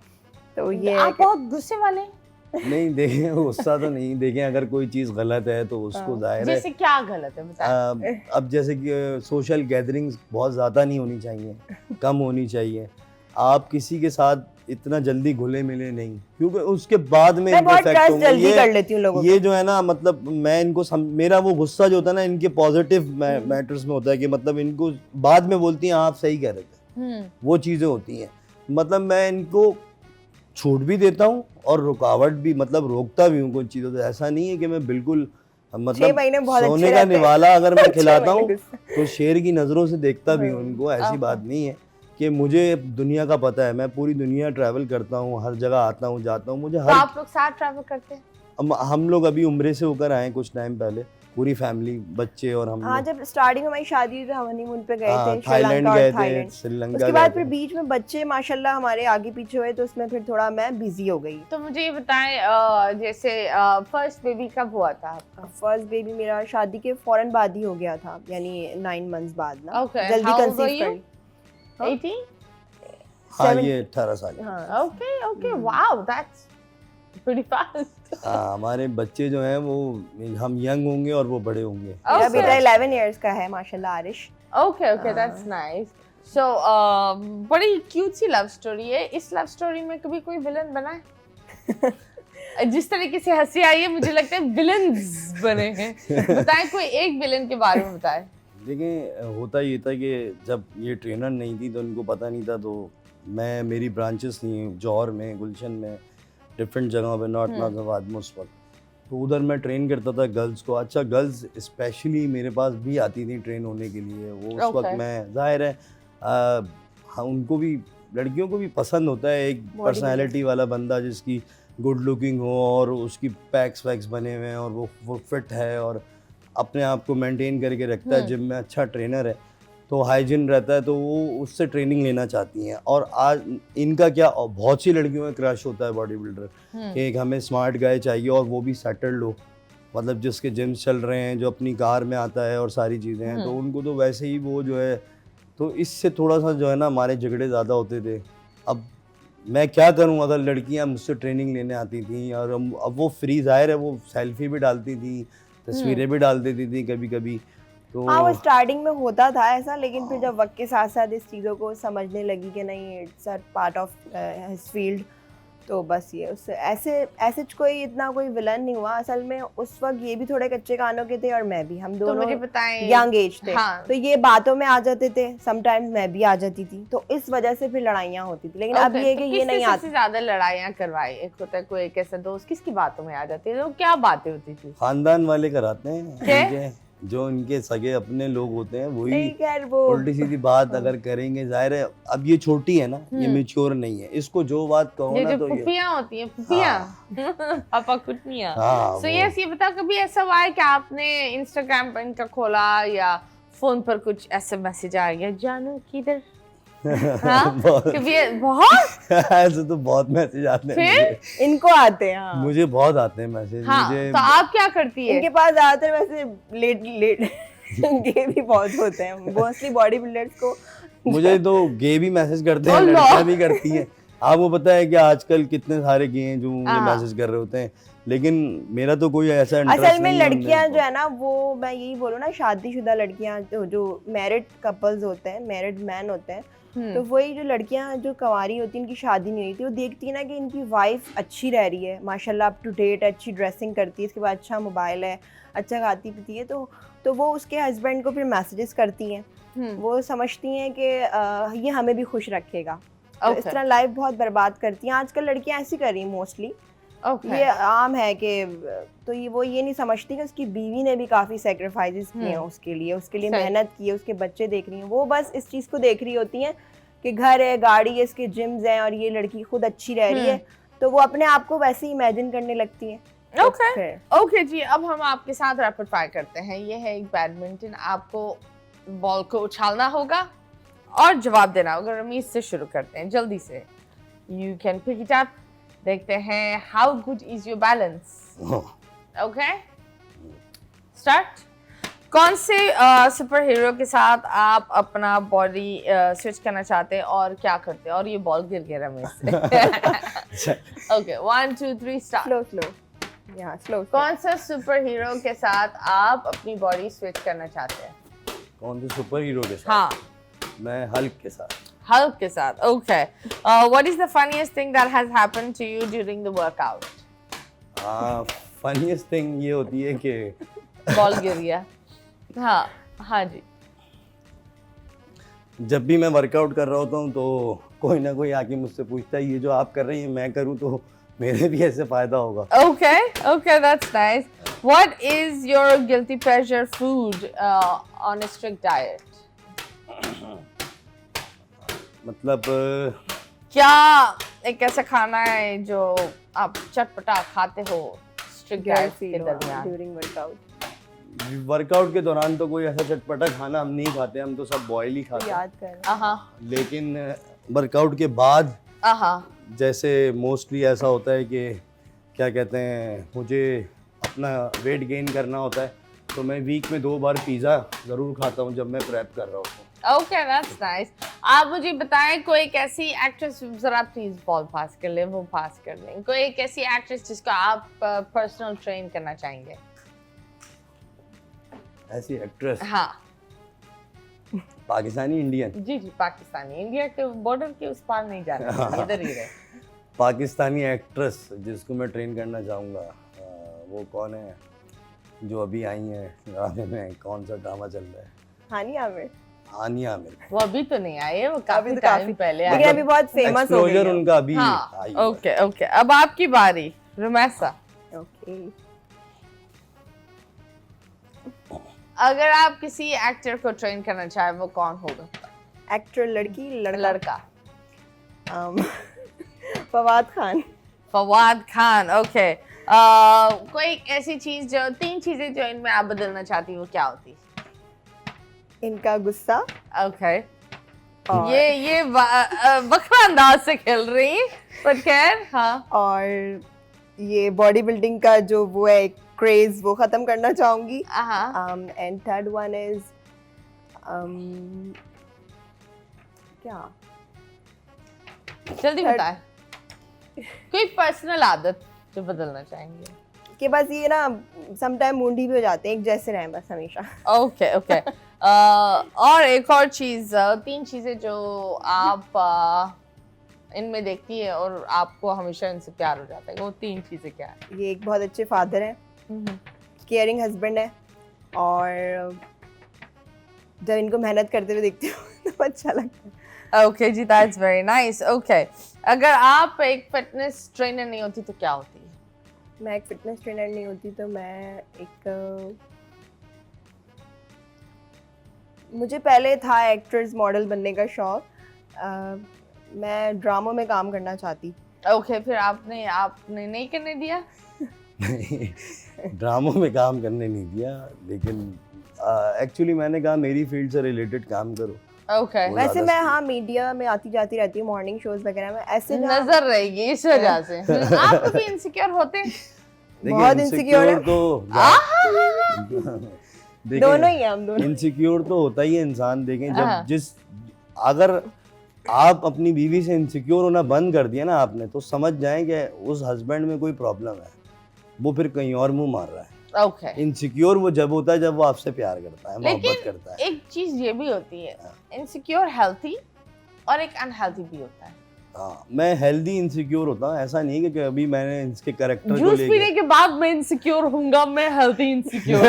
तो ये है आप कि- बहुत गुस्से वाले हैं? नहीं देखें, गुस्सा तो नहीं। देखें, अगर कोई चीज़ गलत है तो उसको जाहिर है। जैसे क्या गलत है बताइए। अब जैसे कि सोशल गैदरिंग्स बहुत ज़्यादा नहीं होनी चाहिए, कम होनी चाहिए। आप किसी के साथ इतना जल्दी घुले मिले नहीं, क्योंकि उसके बाद में मैं इनके बहुत इफेक्ट ट्रस्ट होंगे। जल्दी कर लेती हूँ लोगों ये जो है ना, मतलब मैं इनको मेरा वो गुस्सा जो होता है ना, इनके पॉजिटिव मैटर्स में होता है कि मतलब इनको बाद में बोलती हैं आप सही कह रहे थे, वो चीज़ें होती हैं। मतलब मैं इनको छूट भी देता हूँ और रुकावट भी, मतलब रोकता भी हूँ कुछ चीज़ों से। ऐसा नहीं है कि मैं बिल्कुल 6 मतलब महीने बहुत अच्छे सोने का रहते हैं। निवाला अगर मैं 6 खिलाता हूँ महीने तो शेर की नज़रों से देखता भी हूँ उनको। ऐसी बात नहीं है कि मुझे दुनिया का पता है। मैं पूरी दुनिया ट्रैवल करता हूँ, हर जगह आता हूँ, जाता हूँ। मुझे तो हर आप लोग साथ ट्रैवल करते हैं? हम लोग अभी उम्रे से होकर आए कुछ टाइम पहले, पूरी फैमिली, बच्चे और हम हाँ, लोग। जब स्टार्टिंग में हमारी शादी हुई तो हनीमून पे गए हाँ, थे, थाईलैंड श्रीलंका गए और थे, थाईलैंड। श्रीलंका उसके बाद गए फिर थे। बीच में बच्चे माशाल्लाह हमारे आगे पीछे हुए, तो उसमें फिर थोड़ा मैं बिजी हो गई। तो मुझे ये बताएं, जैसे फर्स्ट बेबी कब हुआ था आपका? फर्स्ट बेबी मेरा शादी के फौरन बाद ही हो गया था, यानी 9 मंथ्स बाद ना। Okay, जल्दी how old were conceive you? कर हाँ? 18? हाँ, 7 ये 18 साल। हाँ, Okay, wow, that's pretty fast. हाँ, हमारे बच्चे जो हैं वो हम यंग होंगे और वो बड़े होंगे। मेरा Okay. बेटा 11 इयर्स का है माशाल्लाह, Aarish. Okay, that's nice. So, बड़ी क्यूट सी लव स्टोरी है। इस लव स्टोरी में कभी कोई विलन बना है? जिस तरीके से हंसी आई है, मुझे लगता है विलन्स बने हैं। बताएं कोई एक विलन के बारे में बताएं। देखिए, होता ये था कि जब ये ट्रेनर नहीं थी तो उनको पता नहीं था, तो मेरी ब्रांचेस थी जौहर में, गुलशन में, डिफरेंट जगहों पे, नॉर्थ नाजिबाबाद में उस वक्त। तो उधर मैं ट्रेन करता था गर्ल्स को। अच्छा, गर्ल्स स्पेशली मेरे पास भी आती थी ट्रेन होने के लिए। वो उस वक्त मैं, जाहिर है हाँ, उनको भी, लड़कियों को भी पसंद होता है एक पर्सनैलिटी वाला बंदा जिसकी गुड लुकिंग हो और उसकी पैक्स वैक्स बने हुए हैं और वो फिट है और अपने आप को मेंटेन करके रखता है, जिम में अच्छा ट्रेनर है, तो हाइजीन रहता है, तो वो उससे ट्रेनिंग लेना चाहती हैं। और आज इनका क्या, बहुत सी लड़कियों में क्रश होता है बॉडी बिल्डर कि एक हमें स्मार्ट गाय चाहिए और वो भी सेटल्ड हो, मतलब जिसके जिम्स चल रहे हैं, जो अपनी कार में आता है और सारी चीज़ें हैं। तो उनको तो वैसे ही वो जो है, तो इससे थोड़ा सा जो है ना हमारे झगड़े ज़्यादा होते थे। अब मैं क्या करूं, अगर लड़कियां मुझसे ट्रेनिंग लेने आती थी और अब वो फ्री, जाहिर है वो सेल्फी भी डालती थी, तस्वीरें भी डाल देती थी कभी कभी। तो हाँ, वो स्टार्टिंग में होता था ऐसा, लेकिन फिर जब वक्त के साथ साथ इस चीज़ों को समझने लगी कि नहीं, it's a part of his field, तो बस ये उससे ऐसे कोई इतना कोई विलन नहीं हुआ। असल में उस वक्त ये भी थोड़े कच्चे कानों के थे और मैं भी, हम तो दोनों मुझे बताएं, यंग एज थे। हाँ। तो ये बातों में आ जाते थे, समटाइम्स मैं भी आ जाती थी, तो इस वजह से फिर लड़ाइयाँ होती थी। लेकिन अब Okay, ये तो कि किसने ये नहीं सबसे आती। ज्यादा लड़ाइयाँ करवाई? एक होता है कोई एक ऐसा दोस्त, किसकी बातों में आ जाती है? तो क्या बातें होती थी? खानदान वाले कराते हैं, क्या? उनके जो उनके सगे अपने लोग होते हैं वही नहीं, खैर वो उल्टी सीधी बात अगर करेंगे। जाहिर है अब ये छोटी है ना, ये मैच्योर नहीं है, इसको जो बात कहो ये ना जो तो ये पुप्पियाँ होती हैं, पुप्पियाँ, पापा कुटनियाँ। हाँ, So yes, ये बताओ कभी ऐसा हुआ है कि आपने इंस्टाग्राम पर इनका खोला या फोन पर कुछ ऐसे मैसेज आ गया, जानू किधर? हाँ? कभी बहुत ऐसे तो बहुत मैसेज आते हैं फिर? इनको आते हैं। हाँ, मुझे बहुत आते हैं मैसेज। हाँ, मुझे तो आप क्या करती है? इनके पास ज़्यादातर वैसे लेट गे भी बहुत होते हैं, मोस्टली बॉडी बिल्डर्स को। मुझे तो गे भी मैसेज करते हैं, अल्लाह। लड़कियां भी करती हैं। आपको पता है कि आजकल कितने सारे गे हैं जो मुझे हाँ। मैसेज कर रहे होते हैं, लेकिन मेरा तो कोई ऐसा इंटरेस्ट असल में नहीं है लड़कियां उनमें। जो है ना, वो मैं यही बोलूँ ना, शादीशुदा लड़कियां जो मैरिड कपल्स होते हैं, मैरिड मैन होते हैं, तो वही जो लड़कियां जो कंवारी होती हैं, इनकी शादी नहीं हुई थी, वो देखती है ना कि इनकी वाइफ अच्छी रह रही है, माशाल्लाह अप टू डेट, अच्छी ड्रेसिंग करती है, इसके बाद अच्छा मोबाइल है, अच्छा खाती पीती है, तो वो उसके हस्बैंड को फिर मैसेजेस करती हैं। वो समझती हैं कि ये हमें भी खुश रखेगा। तो इस तरह लाइफ बहुत बर्बाद करती हैं आजकल लड़कियां, ऐसी कर रही हैं मोस्टली। ये आम है कि तो वो ये नहीं समझती कि उसकी बीवी ने भी काफ़ी सेक्रीफाइसेस किए हैं उसके लिए मेहनत की है, उसके बच्चे देख रही हैं। वो बस इस चीज़ को देख रही होती हैं कि घर है, गाड़ी है, इसके जिम्स हैं और ये लड़की खुद अच्छी रह रही है, तो वो अपने आप को वैसे ही इमेजिन करने लगती हैं। ओके जी, अब हम आपके साथ रैपिड फायर करते हैं। ये है एक बैडमिंटन, आपको बॉल को उछालना होगा और जवाब देना होगा। रमीज से शुरू करते हैं, जल्दी से। You can pick it up. देखते हैं how good is your balance. Okay, start. कौन से सुपर हीरो के साथ आप अपना बॉडी स्विच करना चाहते हैं और क्या करते हैं? और ये बॉल गिर गया रमेश से। Okay, 1 2 3 start. स्लो। कौन सा सुपर हीरो के साथ आप अपनी बॉडी स्विच करना चाहते हैं? कौन से सुपर हीरो के साथ? हाँ, मैं हल्क के साथ। हल्क के साथ। Okay, what is the funniest thing that has happened to you during the workout? Funniest thing ये होती है कि बॉल गिर गया। हाँ जी। जब भी मैं वर्कआउट कर रहा होता हूँ तो कोई ना कोई आके मुझसे पूछता है, ये जो आप कर रही हैं मैं करूँ तो मेरे भी ऐसे फायदा होगा। Okay, that's nice. What is your guilty pleasure food on a strict diet? मतलब क्या एक ऐसा खाना है जो आप चटपटा खाते हो स्ट्रिक्ट डाइट के दरमियान? During workout. वर्कआउट के दौरान तो कोई ऐसा चटपटा खाना हम नहीं खाते, हम तो सब बॉयल ही खाते हैं। याद कर रहे हैं। लेकिन वर्कआउट के बाद जैसे मोस्टली ऐसा होता है कि क्या कहते हैं, मुझे अपना वेट गेन करना होता है, तो मैं वीक में 2 बार पिज़्ज़ा ज़रूर खाता हूँ जब मैं प्रेप कर रहा हूँ। Okay, that's nice. आप मुझे बताएं कोई एक ऐसी एक्ट्रेस, जरा प्लीज बॉल पास कर ले, वो पास कर लें, कोई एक ऐसी एक्ट्रेस जिसको आप पर्सनल ट्रेन करना चाहेंगे? ऐसी एक्ट्रेस? हाँ पाकिस्तानी, इंडियन? जी जी, पाकिस्तानी। इंडिया के बॉर्डर के उस पार नहीं जाना चाहिए, इधर ही रहे। पाकिस्तानी एक्ट्रेस जिसको मैं ट्रेन करना चाहूँगा, वो कौन है जो अभी आई है ड्रामे में, कौन सा ड्रामा चल रहा है? हानिया आमिर। हानिया आमिर। वो अभी तो नहीं आई है, वो काफी तो टाइम पहले आई लेकिन है। अभी बहुत फेमस हो गई है। उनका अभी हाँ, आई है। ओके ओके, अब आपकी बारी, रुमैसा। ओके, अगर आप किसी एक्टर को ट्रेन करना चाहे, वो कौन होगा? एक्टर, लड़की, लड़का? फवाद खान। फवाद खान, ओके। कोई ऐसी चीज जो, 3 चीजें जो इनमें आप बदलना चाहती, वो क्या होती? इनका गुस्सा। ओके, और ये बखरा अंदाज से खेल रही, पर खैर हाँ। और ये बॉडी बिल्डिंग का जो वो है क्रेज, वो खत्म करना चाहूंगी। एंड थर्ड वन इज क्या, जल्दी बताएं। कोई पर्सनल आदत जो बदलना चाहेंगे? कि बस ये ना समटाइम मुंडी भी हो जाते हैं, एक जैसे रहें बस हमेशा। Okay okay. और एक और चीज, 3 चीजें जो आप इनमें देखती है और आपको हमेशा इनसे प्यार हो जाता है, वो 3 चीजें क्या है? ये एक बहुत अच्छे फादर हैं, केयरिंग हस्बैंड है, और जब इनको मेहनत करते हुए देखती हूँ तो अच्छा लगता है। ओके जी, दैट्स वेरी नाइस। ओके, अगर आप एक फिटनेस ट्रेनर नहीं होती तो क्या होती? मैं एक फिटनेस ट्रेनर नहीं होती तो मैं एक मुझे पहले था एक्ट्रेस मॉडल बनने का शौक, मैं ड्रामों में काम करना चाहती। ओके, फिर आपने नहीं करने दिया? नहीं, ड्रामों में काम करने नहीं दिया, लेकिन एक्चुअली मैंने कहा मेरी फील्ड से रिलेटेड काम करो। ओके, वैसे मैं हाँ मीडिया में आती जाती रहती हूँ, मॉर्निंग शोज वगैरह में, ऐसे नजर रहेगी इस वजह से। आप कभी इनसिक्योर होते हैं? बहुत इनसिक्योर है तो दोनों ही हैं हम दोनों। इनसिक्योर तो होता ही है इंसान। देखें, जब अगर आप अपनी बीवी से इनसिक्योर होना बंद कर दिया ना आपने, तो समझ जाएं कि उस हस्बैंड में कोई प्रॉब्लम है, वो फिर कहीं और मुंह मार रहा है। ओके, इनसिक्योर वो जब होता है जब वो आपसे प्यार करता है, मोहब्बत करता है। एक चीज ये भी होती है, इनसिक्योर हेल्थी और एक अनहेल्थी भी होता है। हाँ, मैं हेल्दी इनसिक्योर होता हूँ, ऐसा नहीं कि अभी मैंने इसके कैरेक्टर को जूस लेके पीने के बाद मैं इनसिक्योर हूँगा, मैं हेल्थी इनसिक्योर।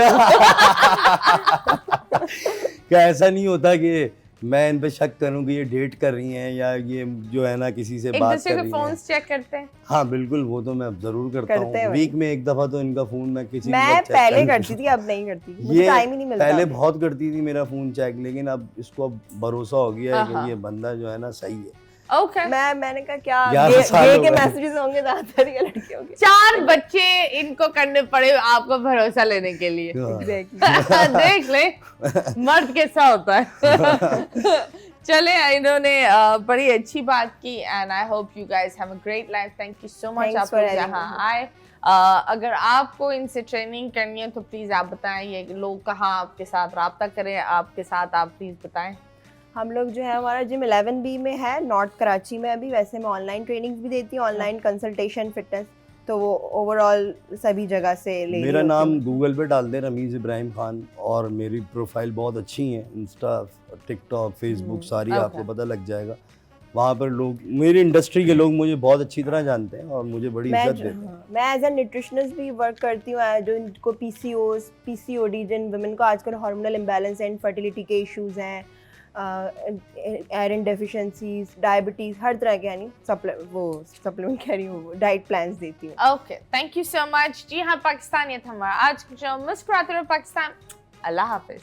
क्या ऐसा नहीं होता कि मैं इन पे शक करूं कि ये डेट कर रही हैं या ये जो है ना किसी से बात कर रही हैं। फोन चेक करते हैं? हाँ बिल्कुल, वो तो मैं जरूर करता हूँ। वीक में 1 दफा तो इनका फोन मैं किसी मैं पहले करती थी, अब नहीं करती, मुझे टाइम ही नहीं मिलता। पहले बहुत करती थी मेरा फोन चेक, लेकिन अब इसको अब भरोसा हो गया है कि ये बंदा जो है ना सही है। ओके, मैंने कहा क्या ये के मैसेजेस होंगे ज्यादातर ये लड़कियों के। 4 बच्चे इनको करने पड़े आपको भरोसा लेने के लिए। देख ले मर्द कैसा होता है। चले, इन्होंने बड़ी अच्छी बात की, and I hope you guys have a great life. Thank you so much आप लोग यहाँ आए। अगर आपको इनसे ट्रेनिंग करनी है तो प्लीज आप बताएं, ये लोग कहाँ आपके साथ राब्ता करें, आपके साथ आप प्लीज बताएं। हम लोग जो है, हमारा जिम 11B में है, नॉर्थ कराची में। अभी वैसे मैं ऑनलाइन ट्रेनिंग्स भी देती हूँ, ऑनलाइन कंसल्टेशन फिटनेस, तो वो ओवरऑल सभी जगह से ले। मेरा नाम गूगल पे डाल दें, रमीज इब्राहिम खान, और मेरी प्रोफाइल बहुत अच्छी है, इंस्टा, टिकटॉक, फेसबुक, सारी आपको पता लग जाएगा। वहाँ पर लोग, मेरी इंडस्ट्री के लोग मुझे बहुत अच्छी तरह जानते हैं और मुझे बड़ी इज्जत देते हैं। मैं एज ए न्यूट्रिशनिस्ट भी वर्क करती हूँ, जो इनको PCOD, जिन वुमेन को आजकल हार्मोनल इम्बैलेंस एंड फर्टिलिटी के इश्यूज हैं, आयरन डेफिशिएंसीज, डायबिटीज, हर तरह के, यानी सप्लीमेंट कह रही हूँ, डाइट प्लान्स देती हूँ। Okay, thank you so much. जी हाँ, पाकिस्तानियत हमारा आज जो मुस्कुराते रहो पाकिस्तान। अल्लाह हाफिज।